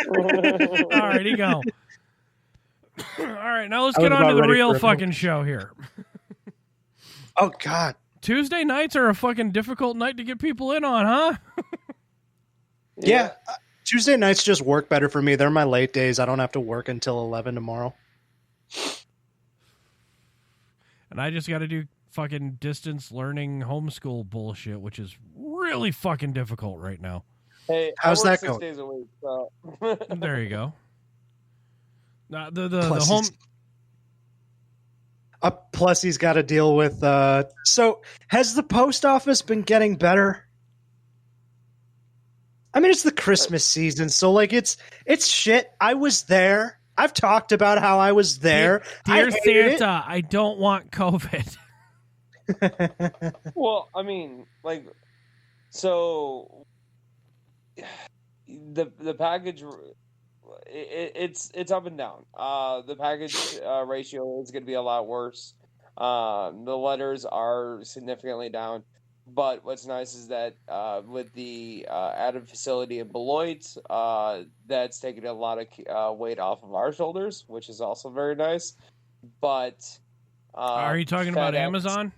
All right, he go. All right, now let's get on to the real fucking show here. Oh God, Tuesday nights are a fucking difficult night to get people in on, huh? Yeah. Tuesday nights just work better for me. They're my late days. I don't have to work until 11 tomorrow. And I just got to do fucking distance learning homeschool bullshit, which is really fucking difficult right now. Hey, how's I work that going? 6 days a week. So. There you go. The home. Plus, he's got to deal with. So, has the post office been getting better? I mean, it's the Christmas season, so like it's shit. I was there. I've talked about how I was there. Dear Santa, I don't want COVID. Well, I mean, like, so the package, it's up and down. The package ratio is going to be a lot worse. The letters are significantly down. But what's nice is that with the added facility in Beloit, that's taking a lot of weight off of our shoulders, which is also very nice. But are you talking about Amazon?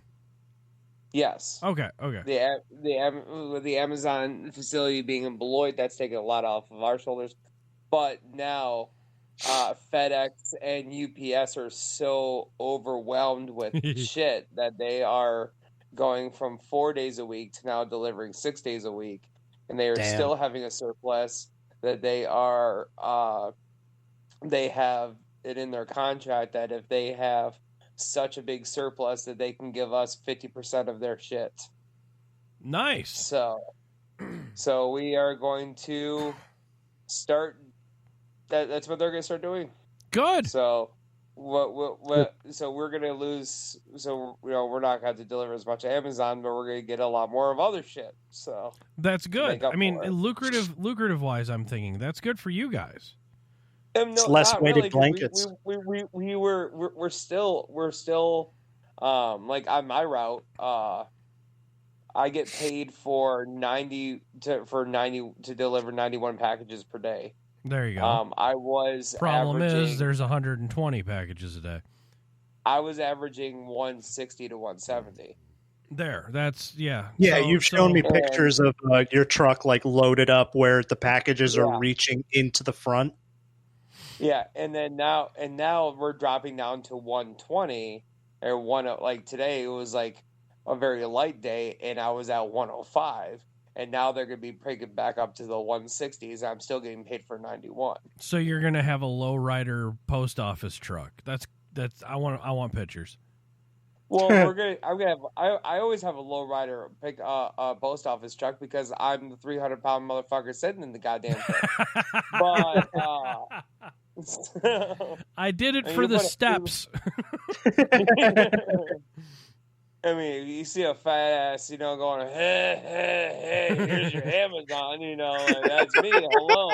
Yes. Okay. The Amazon facility being in Beloit, that's taking a lot off of our shoulders. But now FedEx and UPS are so overwhelmed with shit that they are going from 4 days a week to now delivering 6 days a week, and they are still having a surplus that they have it in their contract that if they have such a big surplus that they can give us 50% of their shit. Nice. So we are going to start that's what they're going to start doing. Good. So so we're going to lose. So we're not going to deliver as much to Amazon, but we're going to get a lot more of other shit. So that's good. I mean, lucrative wise, I'm thinking that's good for you guys. It's less weighted blankets. We're still like on my route. I get paid for 90 to deliver 91 packages per day. There you go. I was problem is there's 120 packages a day. I was averaging 160 to 170. That's Yeah, you've shown me pictures of your truck like loaded up where the packages are reaching into the front. Yeah, and now we're dropping down to 120 or like today it was like a very light day and I was at 105. And now they're going to be picking back up to the 160s. I'm still getting paid for 91. So you're going to have a lowrider post office truck. That's. I want pictures. Well, I always have a lowrider post office truck because I'm the 300-pound motherfucker sitting in the goddamn thing. But I did it for the steps. I mean, you see a fat ass, going, hey, here's your Amazon, and that's me, hello,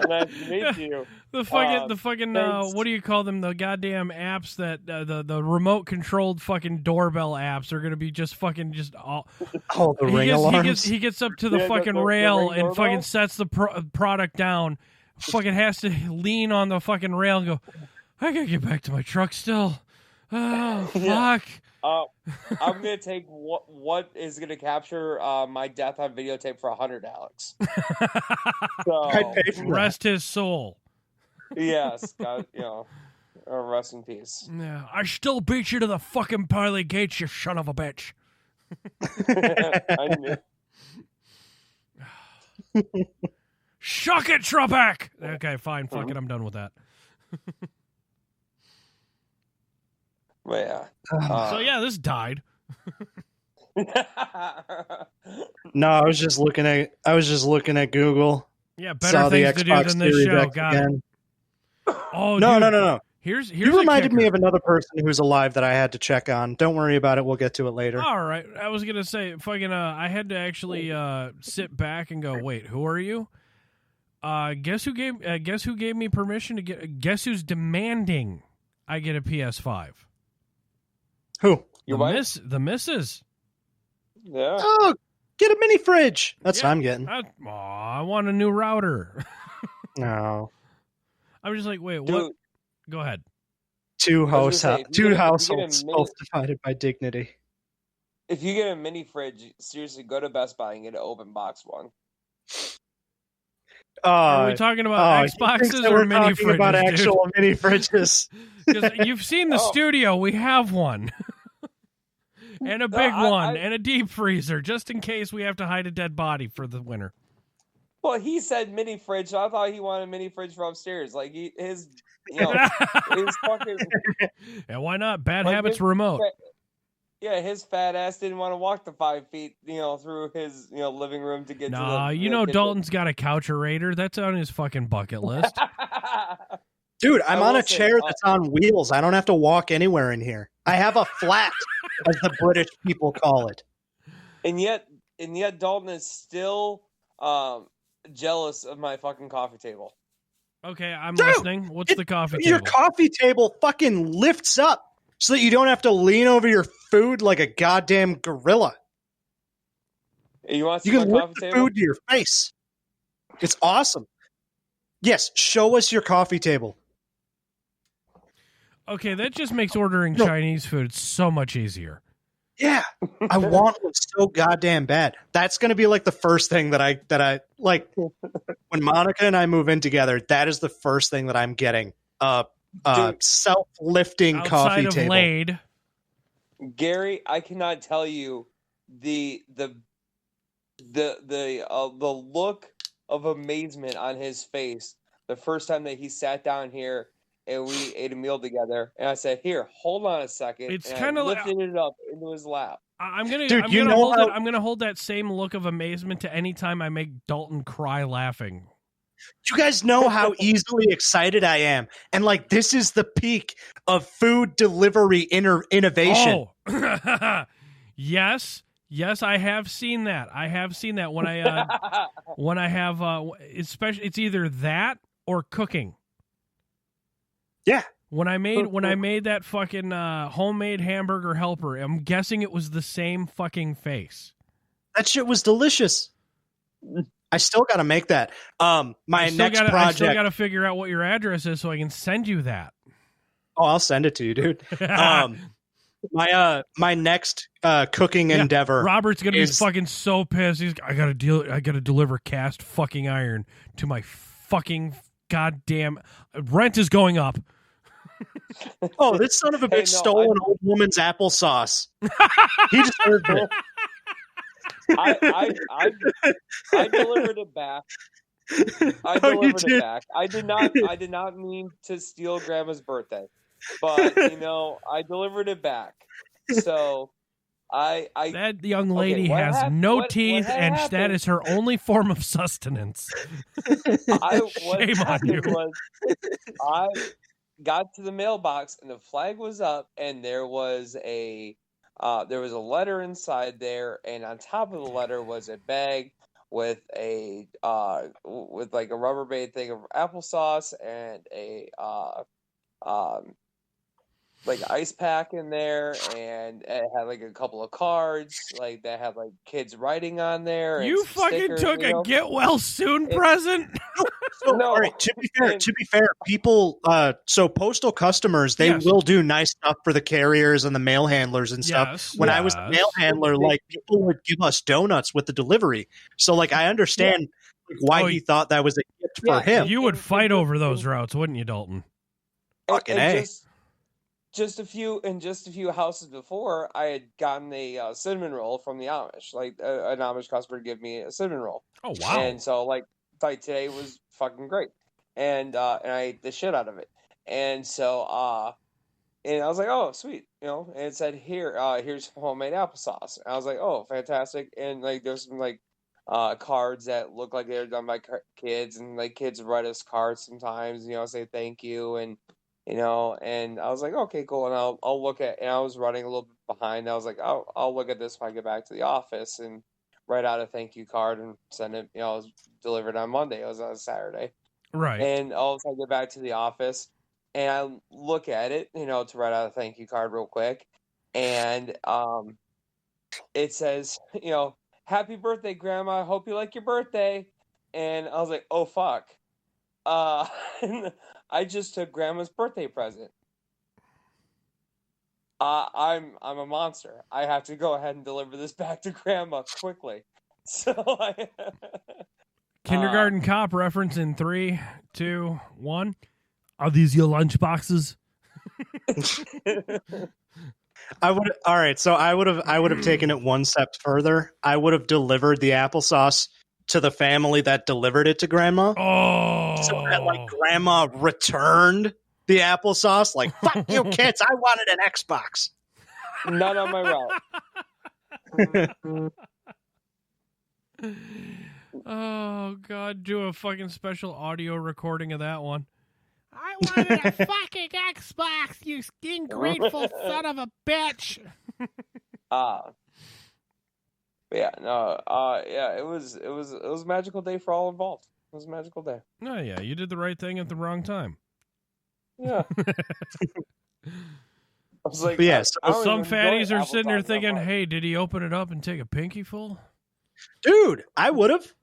nice to meet you. The fucking, what do you call them? The goddamn apps that the remote controlled fucking doorbell apps are gonna be just all. Oh, the ring alarms. He gets up to the fucking rail and fucking sets the product down. Fucking has to lean on the fucking rail and go. I gotta get back to my truck still. Oh fuck. I'm gonna take what is gonna capture my death on videotape for $100, Alex. So rest his soul. Yes, God, rest in peace. Yeah, I still beat you to the fucking pearly gates, you son of a bitch. I knew. Shuck it, Trebek. Okay, fine. Fuck it. I'm done with that. Well, yeah. So yeah, this died. No, I was just looking at Google. Yeah, better things to do than this show. Got it. Oh no. Here's you reminded me of another person who's alive that I had to check on. Don't worry about it. We'll get to it later. All right. I was gonna say, fucking. I had to actually sit back and go, wait, who are you? Guess who gave me permission to get? Guess who's demanding I get a PS5? Who? The missus. Yeah. Oh, get a mini fridge. That's what I'm getting. I want a new router. No. I'm just like, wait, Dude, what? Go ahead. Two households, mini- both divided by dignity. If you get a mini fridge, seriously, go to Best Buy and get an open box one. Are we talking about Xboxes or mini fridges? About actual mini fridges. Because you've seen the studio, we have one. And a big one, and a deep freezer, just in case we have to hide a dead body for the winter. Well, he said mini fridge, so I thought he wanted a mini fridge for upstairs. Like his fucking. Yeah, why not? Bad habits remote. Yeah, his fat ass didn't want to walk the 5 feet, through his, living room to get to the. Kitchen. Dalton's got a coucherator. That's on his fucking bucket list. Dude, I'm on a chair that's on wheels. I don't have to walk anywhere in here. I have a flat, as the British people call it. And yet Dalton is still jealous of my fucking coffee table. Okay, I'm listening. What's the coffee table? Your coffee table fucking lifts up so that you don't have to lean over your food like a goddamn gorilla. You can lift the food to your face. It's awesome. Yes, show us your coffee table. Okay, that just makes ordering Chinese food so much easier. Yeah, I want one so goddamn bad. That's going to be like the first thing that I like when Monica and I move in together. That is the first thing that I'm getting. Self-lifting coffee of table. Laid. Gary, I cannot tell you the look of amazement on his face the first time that he sat down here and we ate a meal together. And I said, "Here, hold on a second." It's kind of lifted it up into his lap. I'm gonna hold that same look of amazement to any time I make Dalton cry laughing. You guys know how easily excited I am. And this is the peak of food delivery innovation. Oh, yes, I have seen that. When I have, especially, it's either that or cooking. Yeah. When I made that fucking homemade hamburger helper, I'm guessing it was the same fucking face. That shit was delicious. I still got to make that. I still got to figure out what your address is so I can send you that. Oh, I'll send it to you, dude. My next cooking endeavor. Robert's gonna be fucking so pissed. I gotta deliver cast fucking iron to my fucking goddamn rent is going up. Oh, this son of a bitch stole an old woman's applesauce. He deserved it. I delivered it back. I did not mean to steal Grandma's birthday, but I delivered it back. So that young lady has no teeth, and that is her only form of sustenance. Shame on you. I got to the mailbox and the flag was up, and there was a letter inside there, and on top of the letter was a bag with a Rubbermaid thing of applesauce and a ice pack in there, and it had a couple of cards that had kids writing on there. You fucking took a get well soon present. No, all right. To be fair, people. So postal customers, they will do nice stuff for the carriers and the mail handlers and stuff. When I was a mail handler, people would give us donuts with the delivery. So I understand why he thought that was a gift for him. You would fight over those routes, wouldn't you, Dalton? Fucking A. Just a few houses before, I had gotten a cinnamon roll from the Amish. An Amish customer gave me a cinnamon roll. Oh wow! And so today was fucking great, and I ate the shit out of it. And so and I was like, oh sweet, and it said here's homemade applesauce. And I was like, oh fantastic. And there's some cards that look like they're done by kids, and kids write us cards sometimes, say thank you and. And I was like, okay, cool. And I'll look at, and I was running a little bit behind. I was like, I'll look at this when I get back to the office and write out a thank you card and send it. It was delivered on Monday. It was on a Saturday. Right. And all of a sudden I get back to the office and I look at it, to write out a thank you card real quick. and it says, "Happy birthday, Grandma. I hope you like your birthday." And I was like, "Oh fuck!" And I just took Grandma's birthday present. I'm a monster. I have to go ahead and deliver this back to Grandma quickly. So Kindergarten Cop reference in 3, 2, 1. Are these your lunch boxes? I would have taken it one step further. I would have delivered the applesauce to the family that delivered it to Grandma. Oh, so that like Grandma returned the applesauce. Like, fuck you, kids! I wanted an Xbox. Not on my route. Oh God! Do a fucking special audio recording of that one. I wanted a fucking Xbox, you ungrateful son of a bitch. Yeah, it was a magical day for all involved. It was a magical day. Oh yeah, you did the right thing at the wrong time. Yeah. I was like, yes. Some fatties are sitting there thinking, "Hey, did he open it up and take a pinky full?" Dude, I would have.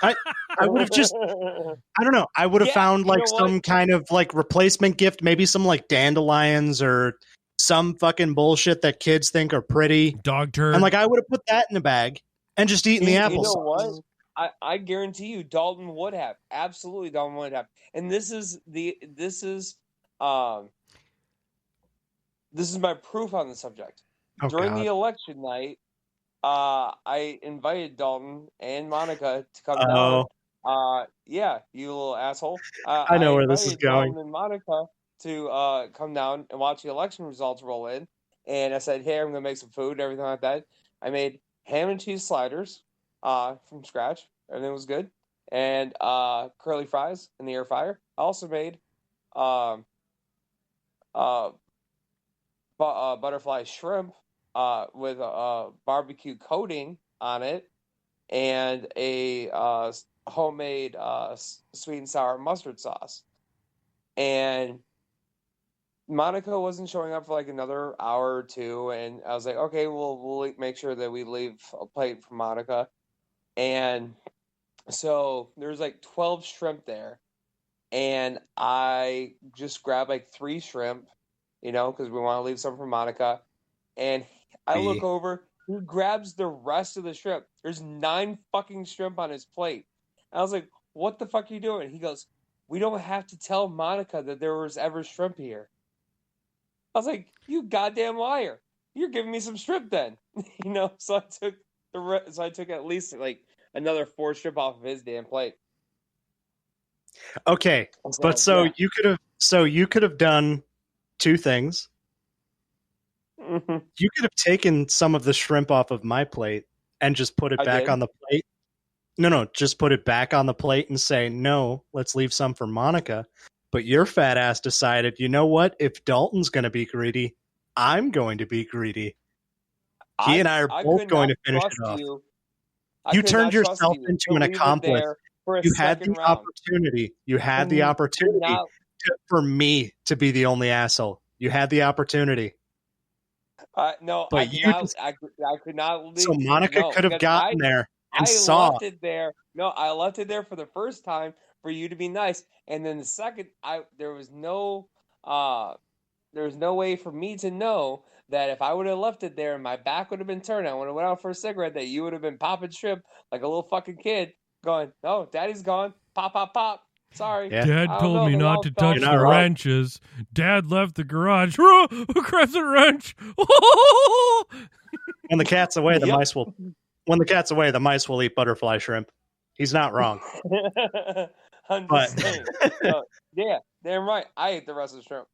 I would have just. I don't know. I would have found like some kind of like replacement gift, maybe some like dandelions or some fucking bullshit that kids think are pretty. Dog turd. And like I would have put that in a bag and just eaten the applesauce. You know what? I guarantee you, Dalton would have. Absolutely, Dalton would have. And this is my proof on the subject. During the election night, I invited Dalton and Monica to come down. Yeah, you little asshole. I know where this is going. Dalton and Monica to come down and watch the election results roll in. And I said, hey, I'm going to make some food and everything like that. I made ham and cheese sliders from scratch. Everything was good. And curly fries in the air fryer. I also made butterfly shrimp with a barbecue coating on it and a homemade sweet and sour mustard sauce. And Monica wasn't showing up for like another hour or two, and I was like, okay, we'll make sure that we leave a plate for Monica. And so there's like 12 shrimp there, and I just grabbed like 3 shrimp, because we want to leave some for Monica. And I look over, he grabs the rest of the shrimp. There's 9 fucking shrimp on his plate. I was like, what the fuck are you doing? He goes, we don't have to tell Monica that there was ever shrimp here. I was like, you goddamn liar. You're giving me some shrimp then. So I took at least like another 4 shrimp off of his damn plate. Okay. But you could have done 2 things. Mm-hmm. You could have taken some of the shrimp off of my plate and just put it back on the plate. No, just put it back on the plate and say, no, let's leave some for Monica. But your fat ass decided, you know what? If Dalton's going to be greedy, I'm going to be greedy. He and I are both going to finish it off. You turned yourself into an accomplice. You had the opportunity. You had the opportunity for me to be the only asshole. You had the opportunity. No, but I could not leave. So Monica could have gotten there and saw. Left it there. No, I left it there for the first time for you to be nice, and then the second, there was no way for me to know that if I would have left it there and my back would have been turned, I would have went out for a cigarette, that you would have been popping shrimp like a little fucking kid, going, "No, Daddy's gone. Pop, pop, pop." Sorry. Yeah. Dad told me not to touch the wrenches. Dad left the garage. Who grabs a wrench? When the cat's away, the mice will. When the cat's away, the mice will eat butterfly shrimp. He's not wrong. I'm just saying. Yeah, damn right. I ate the rest of the shrimp.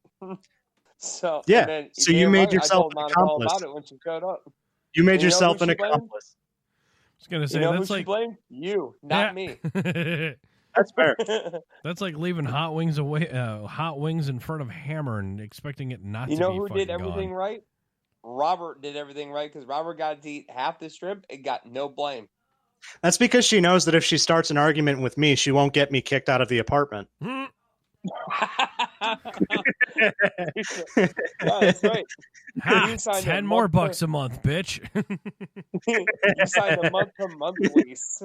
So yeah. So you made yourself an accomplice. About it when she showed up. You made yourself an accomplice. I was gonna say that's like you, not me. That's fair. That's like leaving hot wings in front of Hammer and expecting it not to be. You know who did everything right? Robert did everything right, because Robert got to eat half the shrimp and got no blame. That's because she knows that if she starts an argument with me, she won't get me kicked out of the apartment. Yeah, that's right. Ha, 10 more bucks a month, bitch. You signed a month-to-month lease.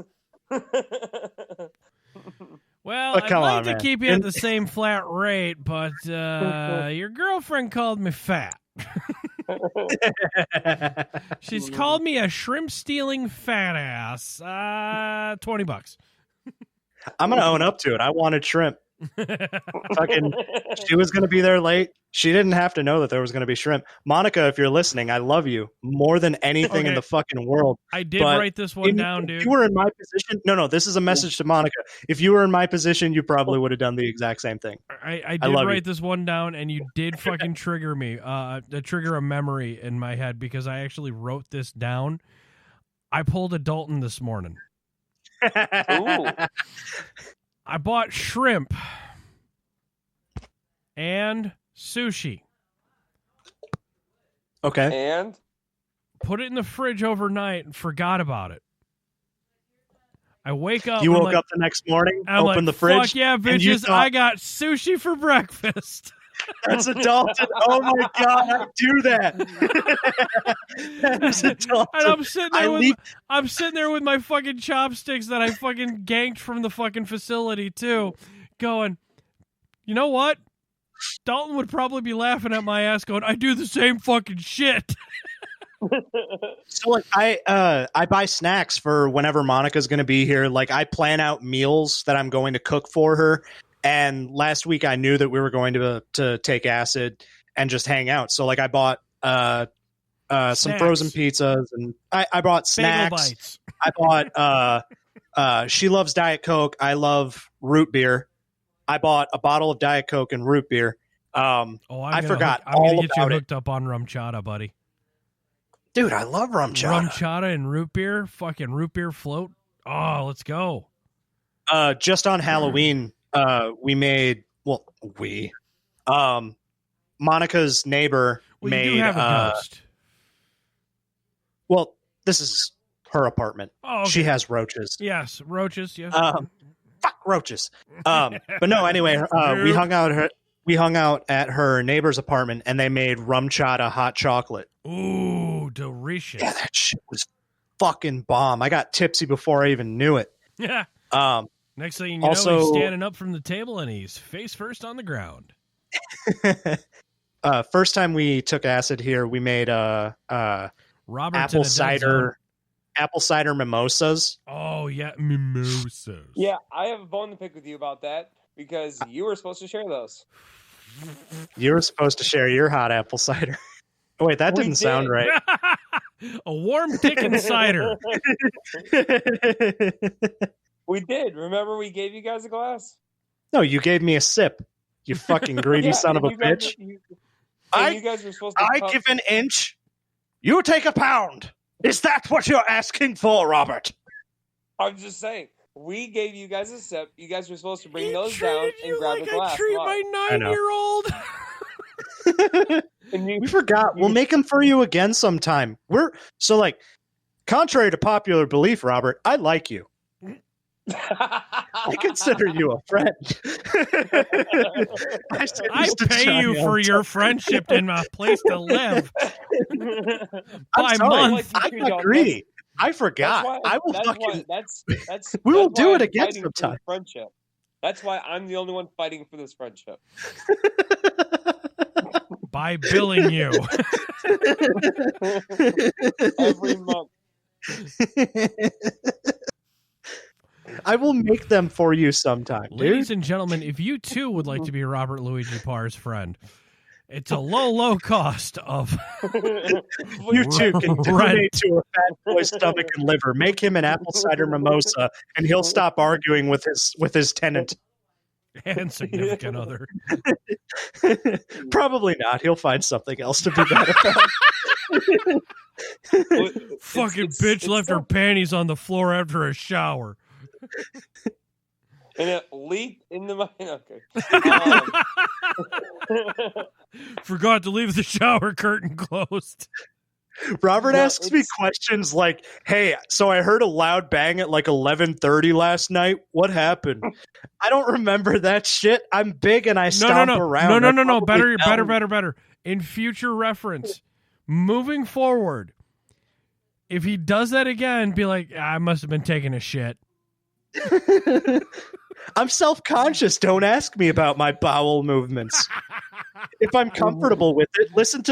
Well, I'd like to keep you at the same flat rate, but your girlfriend called me fat. She's called me a shrimp-stealing fat ass. $20. I'm going to own up to it. I wanted shrimp. Fucking, she was going to be there late. She didn't have to know that there was going to be shrimp. Monica, if you're listening, I love you more than anything in the fucking world. I did write this one down, dude. If you were in my position, no, this is a message to Monica. If you were in my position, you probably would have done the exact same thing. I did write this one down, and you did fucking trigger me, trigger a memory in my head, because I actually wrote this down. I pulled a Dalton this morning. Ooh. I bought shrimp and sushi. Okay. And? Put it in the fridge overnight and forgot about it. I wake up. You woke up the next morning, opened the fridge. Fuck yeah, bitches, I got sushi for breakfast. That's a Dalton. Oh my God, I do that. That is a Dalton. And I'm sitting there with my fucking chopsticks that I fucking ganked from the fucking facility too, going, you know what? Dalton would probably be laughing at my ass going, I do the same fucking shit. So like I buy snacks for whenever Monica's going to be here. Like I plan out meals that I'm going to cook for her. And last week I knew that we were going to take acid and just hang out. So like I bought some frozen pizzas, and I bought snacks. Bites. I bought she loves Diet Coke. I love root beer. I bought a bottle of Diet Coke and root beer. I forgot I'm going to get you about hooked up on rum chata, buddy. Dude, I love rum chata. Rum chata and root beer, fucking root beer float. Oh, let's go. Just on Halloween, we made Monica's neighbor made you do have a ghost. Well, this is her apartment. Oh, okay. She has roaches. Yes, roaches. Yes. Fuck roaches. But no, anyway, we hung out at her neighbor's apartment, and they made rum chata hot chocolate. Ooh, delicious. Yeah, that shit was fucking bomb. I got tipsy before I even knew it. Yeah. Next thing you know, he's standing up from the table and he's face first on the ground. First time we took acid here, we made apple cider mimosas. Oh yeah, mimosas. Yeah, I have a bone to pick with you about that because you were supposed to share those. You were supposed to share your hot apple cider. Oh, wait, that didn't sound right. A warm dick and cider. We did. Remember we gave you guys a glass? No, you gave me a sip. You fucking greedy son of a bitch. You guys were supposed to I give an inch. You take a pound. Is that what you're asking for, Robert? I'm just saying. We gave you guys a sip. You guys were supposed to bring those down and grab a glass. I treat my 9-year-old. We forgot. We'll make them for you again sometime. Contrary to popular belief, Robert, I like you. I consider you a friend. I pay you for your friendship and a place to live. I'm sorry. I got greedy. I forgot. We will do it again sometime. Friendship. That's why I'm the only one fighting for this friendship. By billing you every month. I will make them for you sometime, dude. Ladies and gentlemen, if you too would like to be Robert Luigi Parr's friend, it's a low cost of you too can donate to a fat boy's stomach and liver. Make him an apple cider mimosa, and he'll stop arguing with his tenant and significant other. Probably not. He'll find something else to be mad about. Fucking bitch left her panties on the floor after a shower. And it leaked into my... Okay. Forgot to leave the shower curtain closed. Robert asks me questions like, hey, so I heard a loud bang at like 11:30 last night. What happened? I don't remember that shit. I'm big and I stomp around. No. Better. In future reference, moving forward, if he does that again, be like, I must have been taking a shit. I'm self-conscious. Don't ask me about my bowel movements. If I'm comfortable with it, listen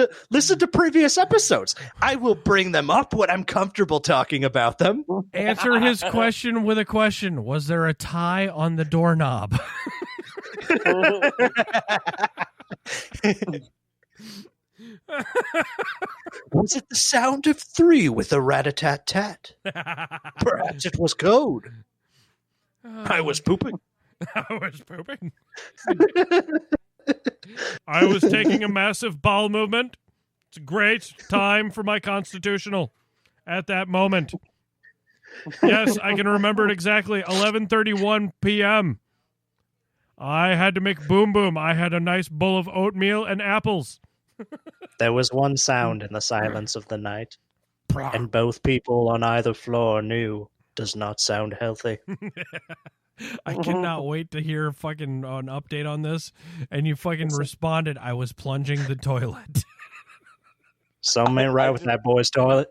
to previous episodes. I will bring them up when I'm comfortable talking about them. Answer his question with a question. Was there a tie on the doorknob? Was it the sound of 3 with a rat-a-tat-tat? Perhaps it was code. I was pooping. I was pooping. I was taking a massive bowel movement. It's a great time for my constitutional at that moment. Yes, I can remember it exactly. 11:31 p.m. I had to make boom boom. I had a nice bowl of oatmeal and apples. There was one sound in the silence of the night, and both people on either floor knew does not sound healthy. I cannot wait to hear fucking an update on this. And you fucking responded, I was plunging the toilet. Something ain't right with that boy's toilet.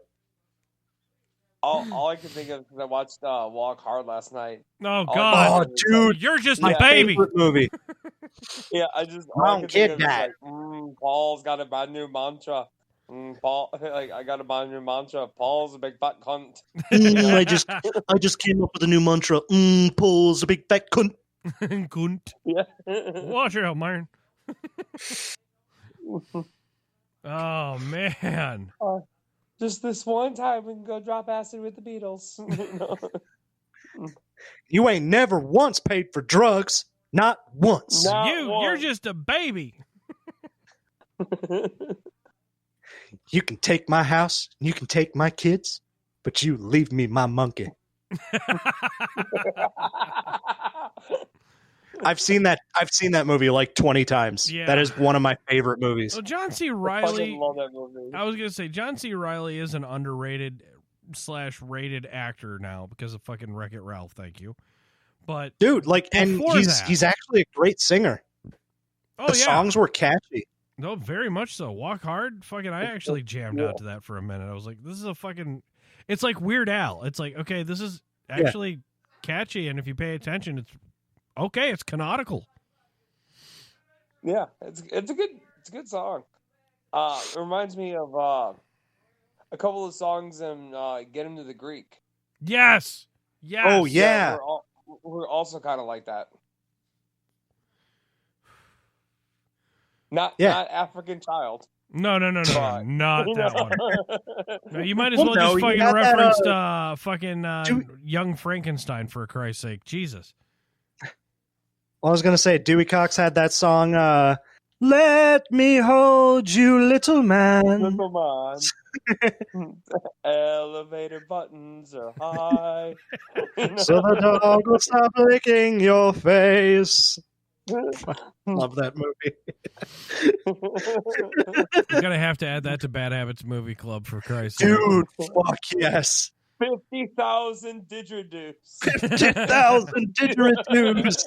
All I can think of is I watched Walk Hard last night. Oh, God. Oh, dude. You're just my a baby. favorite movie. Yeah, I just Wrong kid, Dad. Paul's got a bad new mantra. Paul, like I got a bad new mantra. Paul's a big fat cunt. I just came up with a new mantra. Paul's a big fat cunt. Cunt. Yeah. Watch out, man. Oh, man. Just this one time we can go drop acid with the Beatles. You ain't never once paid for drugs. Not once. You're just a baby. You can take my house, you can take my kids, but you leave me my monkey. I've seen that movie like 20 times. Yeah. That is one of my favorite movies. Well, John C. Reilly. I love that movie. I was going to say, John C. Reilly is an underrated / rated actor now because of fucking Wreck-It Ralph. Thank you. But dude, like, and he's actually a great singer. Oh, the songs were catchy. No, very much so. Walk Hard, fucking, I actually jammed out to that for a minute. I was like, this is a fucking, it's like Weird Al. It's like, okay, this is actually catchy, and if you pay attention, it's okay, it's canonical. Yeah, it's a good song. It reminds me of a couple of songs in Get Him to the Greek. Yes. Yes. Oh, yeah. We're also kind of like that. Not African Child. No, not that one. No, you might as well just fucking reference Young Frankenstein, for Christ's sake. Jesus. Well, I was gonna say Dewey Cox had that song, "Let Me Hold You, Little Man." Little man. Elevator buttons are high. So the dog will stop licking your face. Love that movie. You're gonna have to add that to Bad Habits Movie Club, for Christ's sake. Dude, fuck yes. 50,000 didgeridoos. 50,000 didgeridoos.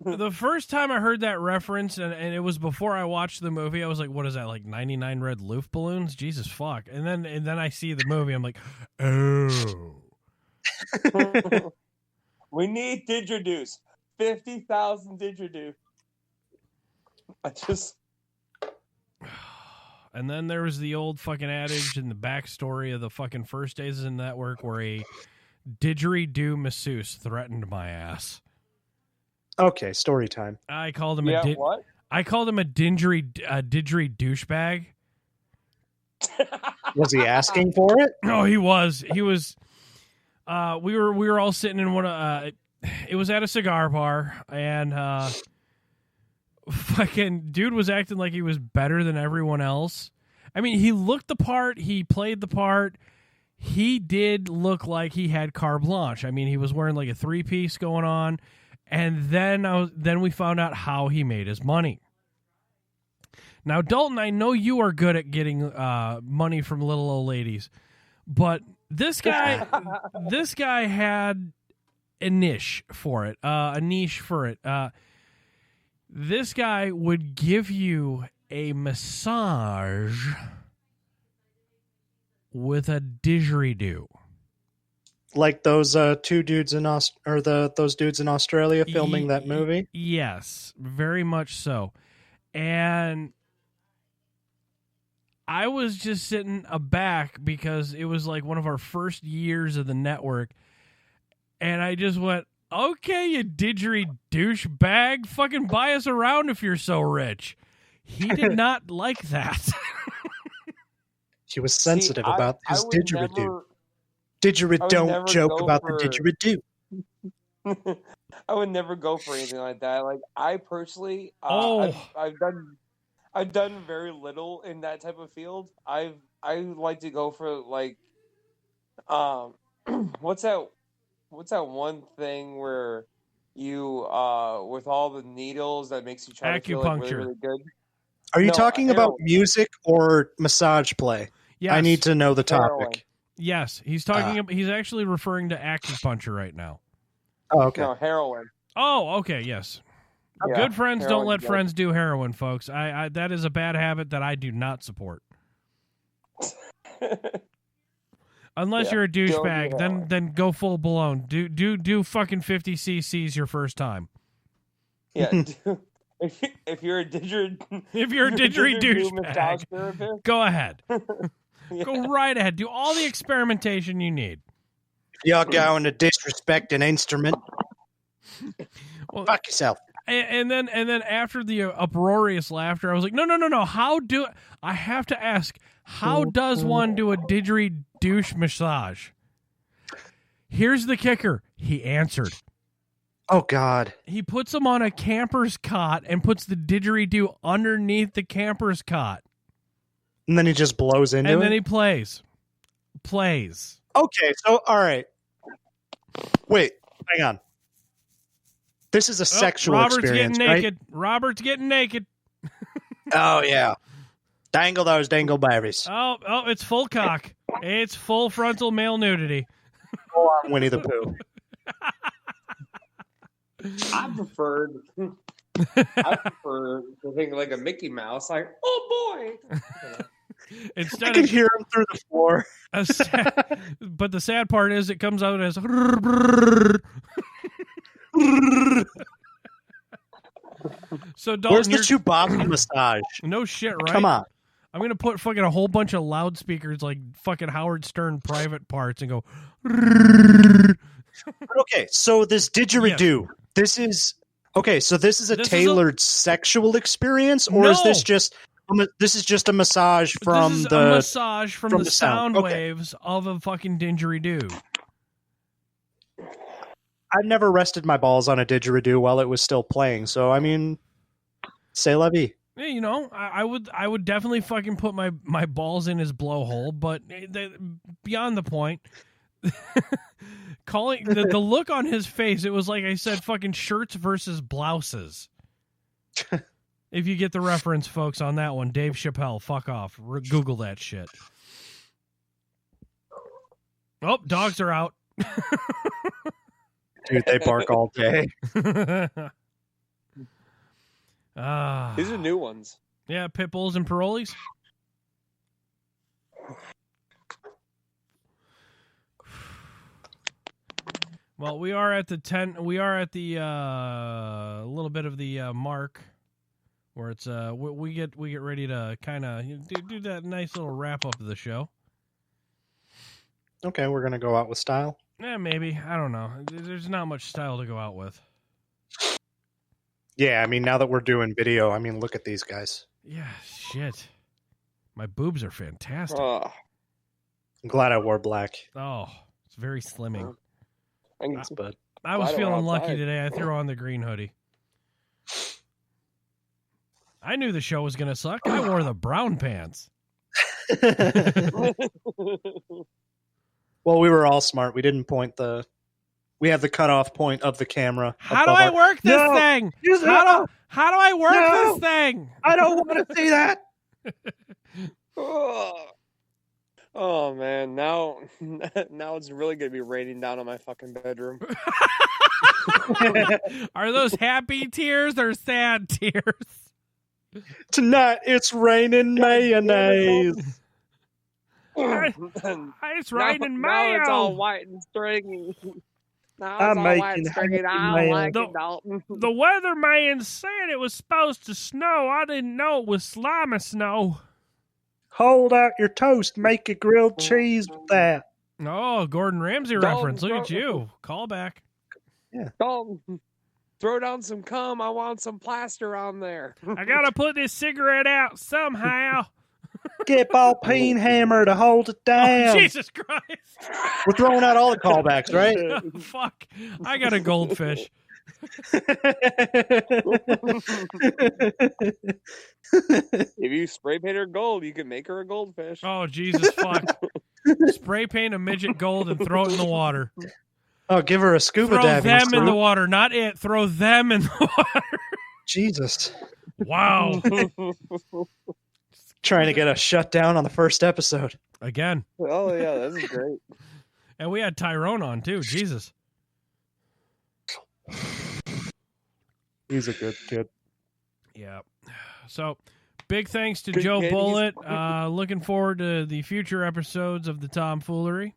The first time I heard that reference, and it was before I watched the movie, I was like, what is that, like 99 red Loof balloons? Jesus fuck. And then I see the movie, I'm like, oh. We need didgeridoos. 50,000 didgeridoo. And then there was the old fucking adage in the backstory of the fucking First Days in Network where a didgeridoo masseuse threatened my ass. Okay, story time. I called him what? I called him a didgeridoo douchebag. Was he asking for it? No, he was. He was. We were all sitting in one of. It was at a cigar bar, and fucking dude was acting like he was better than everyone else. I mean, he looked the part. He played the part. He did look like he had carte blanche. I mean, he was wearing like a 3-piece going on, and then we found out how he made his money. Now, Dalton, I know you are good at getting money from little old ladies, but this guy had a niche for it. This guy would give you a massage with a didgeridoo. Like those two dudes in those dudes in Australia filming that movie? Yes, very much so. And I was just sitting aback because it was like one of our first years of the network. And I just went, okay, you didgeridoo douchebag, fucking buy us around if you're so rich. He did not like that. He was sensitive about his didgeridoo. Don't joke about the didgeridoo. I would never go for anything like that. Like I personally, I've done very little in that type of field. I like to go for like, what's that one thing where you with all the needles that makes you try to feel like really, really good? Are you talking about music or massage play? Yes. I need to know the topic. Heroin. Yes, he's talking. He's actually referring to acupuncture right now. Oh, okay. No, heroin. Oh, okay. Yes. Yeah, Good friends don't let heroin, friends do heroin, folks. I that is a bad habit that I do not support. Unless you're a douchebag, then go full blown. Do fucking 50 cc's your first time. Yeah. If you're a didgeridoo douchebag, go ahead. Go right ahead. Do all the experimentation you need. You're going to disrespect an instrument. Well, fuck yourself. And then after the uproarious laughter, I was like, no. I have to ask, how does one do a didgeridoo massage? Here's the kicker. He answered. Oh, God. He puts them on a camper's cot and puts the didgeridoo underneath the camper's cot. And then he just blows into it? And then he plays. Okay, so, all right. Wait, hang on. This is a sexual experience, right? Robert's getting naked. Oh, yeah. Dangle those dingleberries. Oh, it's full cock. It's full frontal male nudity. Go on, Winnie the Pooh. I prefer to think like a Mickey Mouse, like, oh boy. Instead I can hear him through the floor. But the sad part is it comes out as so Dalton, where's the Chewbacca massage? No shit, right? Come on. I'm going to put fucking a whole bunch of loudspeakers like fucking Howard Stern private parts and go. Okay, so this didgeridoo, this is a tailored sexual experience, or is this just a massage from the sound waves of a fucking didgeridoo? I've never rested my balls on a didgeridoo while it was still playing, so I mean, c'est la vie. Yeah, you know, I would definitely fucking put my balls in his blowhole, but beyond the point. Calling the look on his face, it was like I said, fucking shirts versus blouses. If you get the reference, folks, on that one, Dave Chappelle, fuck off. Google that shit. Oh, dogs are out. Dude, they bark all day. These are new ones. Yeah, pit bulls and parolees. Well, we are at the little bit of the mark where it's we get ready to kind of do that nice little wrap up of the show. Okay, we're gonna go out with style. Yeah, maybe. I don't know. There's not much style to go out with. Yeah, I mean, now that we're doing video, I mean, look at these guys. Yeah, shit. My boobs are fantastic. I'm glad I wore black. Oh, it's very slimming. But I was feeling lucky today. I threw on the green hoodie. I knew the show was going to suck. I wore the brown pants. Well, we were all smart. We didn't point we have the cutoff point of the camera. How do I work this thing? How do I work this thing? I don't want to see that. Oh man, now it's really gonna be raining down on my fucking bedroom. Are those happy tears or sad tears? Tonight it's raining mayonnaise. It's raining mayo. Now it's all white and stringy. Now I'm it's all white and making stringy. I mayo. don't like it, Dalton. The weatherman said it was supposed to snow. I didn't know it was slimy snow. Hold out your toast. Make a grilled cheese with that. Oh, Gordon Ramsay reference. Look at you. Call back. Yeah. Dalton, throw down some cum. I want some plaster on there. I gotta put this cigarette out somehow. Get ball peen hammer to hold it down. Oh, Jesus Christ. We're throwing out all the callbacks, right? Fuck. I got a goldfish. If you spray paint her gold, you can make her a goldfish. Oh, Jesus, fuck. Spray paint a midget gold and throw it in the water. Oh, give her a scuba Throw diving them in suit. the water, not it. Throw them in the water. Jesus. Wow. Trying to get us shut down on the first episode. Again. Oh, yeah, this is great. And we had Tyrone on, too. Jesus. He's a good kid. Yeah. So, big thanks to Good Joe kid. Bullitt. Looking forward to the future episodes of the Tomfoolery.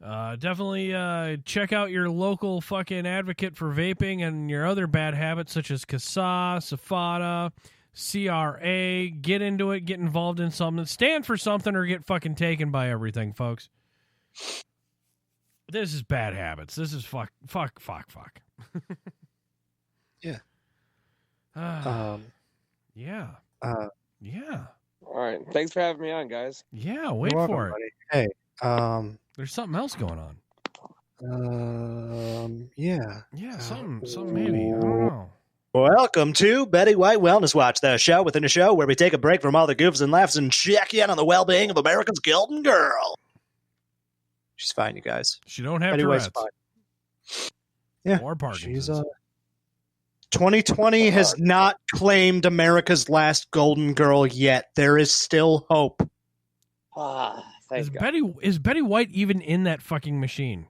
Definitely check out your local fucking advocate for vaping and your other bad habits such as CASA, SFATA, CRA. Get into it. Get involved in something. Stand for something or get fucking taken by everything, folks. This is bad habits. This is fuck. Yeah. Yeah. Yeah. All right. Thanks for having me on, guys. Yeah, wait You're for welcome, it. buddy. Hey, There's something else going on. yeah. Yeah, something maybe. I don't know. Welcome to Betty White Wellness Watch, the show within a show where we take a break from all the goofs and laughs and check in on the well-being of America's golden girl. She's fine, you guys. She don't have Betty White's Tourette's. fine. Yeah, Or Parkinson's. she's 2020 has not claimed America's last golden girl yet. There is still hope. Thank Is God. Betty White even in that fucking machine?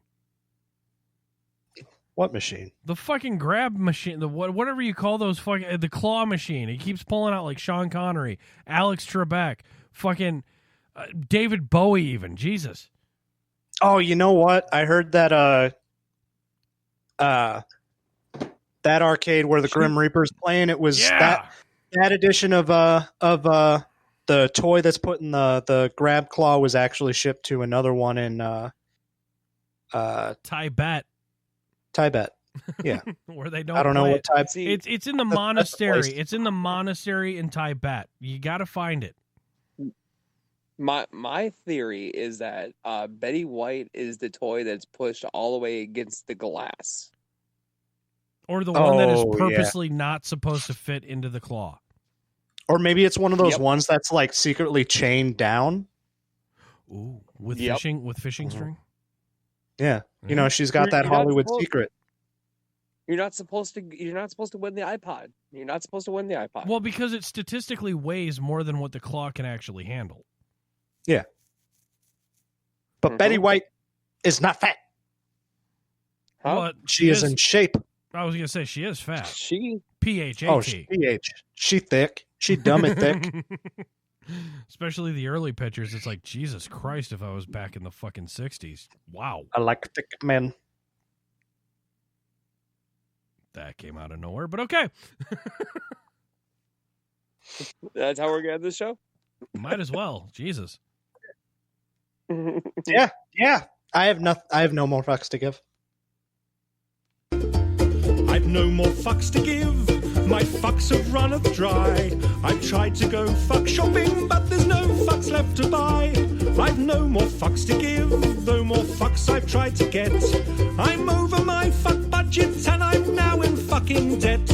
What machine? The fucking grab machine, whatever you call those fucking the claw machine. He keeps pulling out like Sean Connery, Alex Trebek, fucking David Bowie. Even Jesus. Oh, you know what? I heard that that arcade where the Grim Reaper's playing. It was that edition of the toy that's put in the grab claw was actually shipped to another one in Tibet. Yeah. Where they don't. I don't know play what it. type. It's in the That's the monastery. place. It's in the monastery in Tibet. You got to find it. My theory is that Betty White is the toy that's pushed all the way against the glass. Or the one that is Oh, yeah. purposely not supposed to fit into the claw. Or maybe it's one of those Yep. ones that's like secretly chained down. Ooh, with Yep. fishing string. Yeah. You know, she's got You're- that you're not Hollywood supposed- secret. You're not supposed to win the iPod. You're not supposed to win the iPod. Well, because it statistically weighs more than what the claw can actually handle. But Betty White is not fat. Huh? Well, She is in shape. I was gonna say she is fat. She PHAT. Oh, she thick. She dumb and thick. Especially the early pictures. It's like, Jesus Christ, if I was back in the fucking 60s. Wow. I like thick men. That came out of nowhere, but okay. That's how we're gonna end this show. Might as well. Jesus. Yeah. I have no more fucks to give. I've no more fucks to give. My fucks have runneth dry. I've tried to go fuck shopping, but there's no fucks left to buy. I've no more fucks to give. No more fucks I've tried to get. I'm over my fuck budget and I'm now in fucking debt.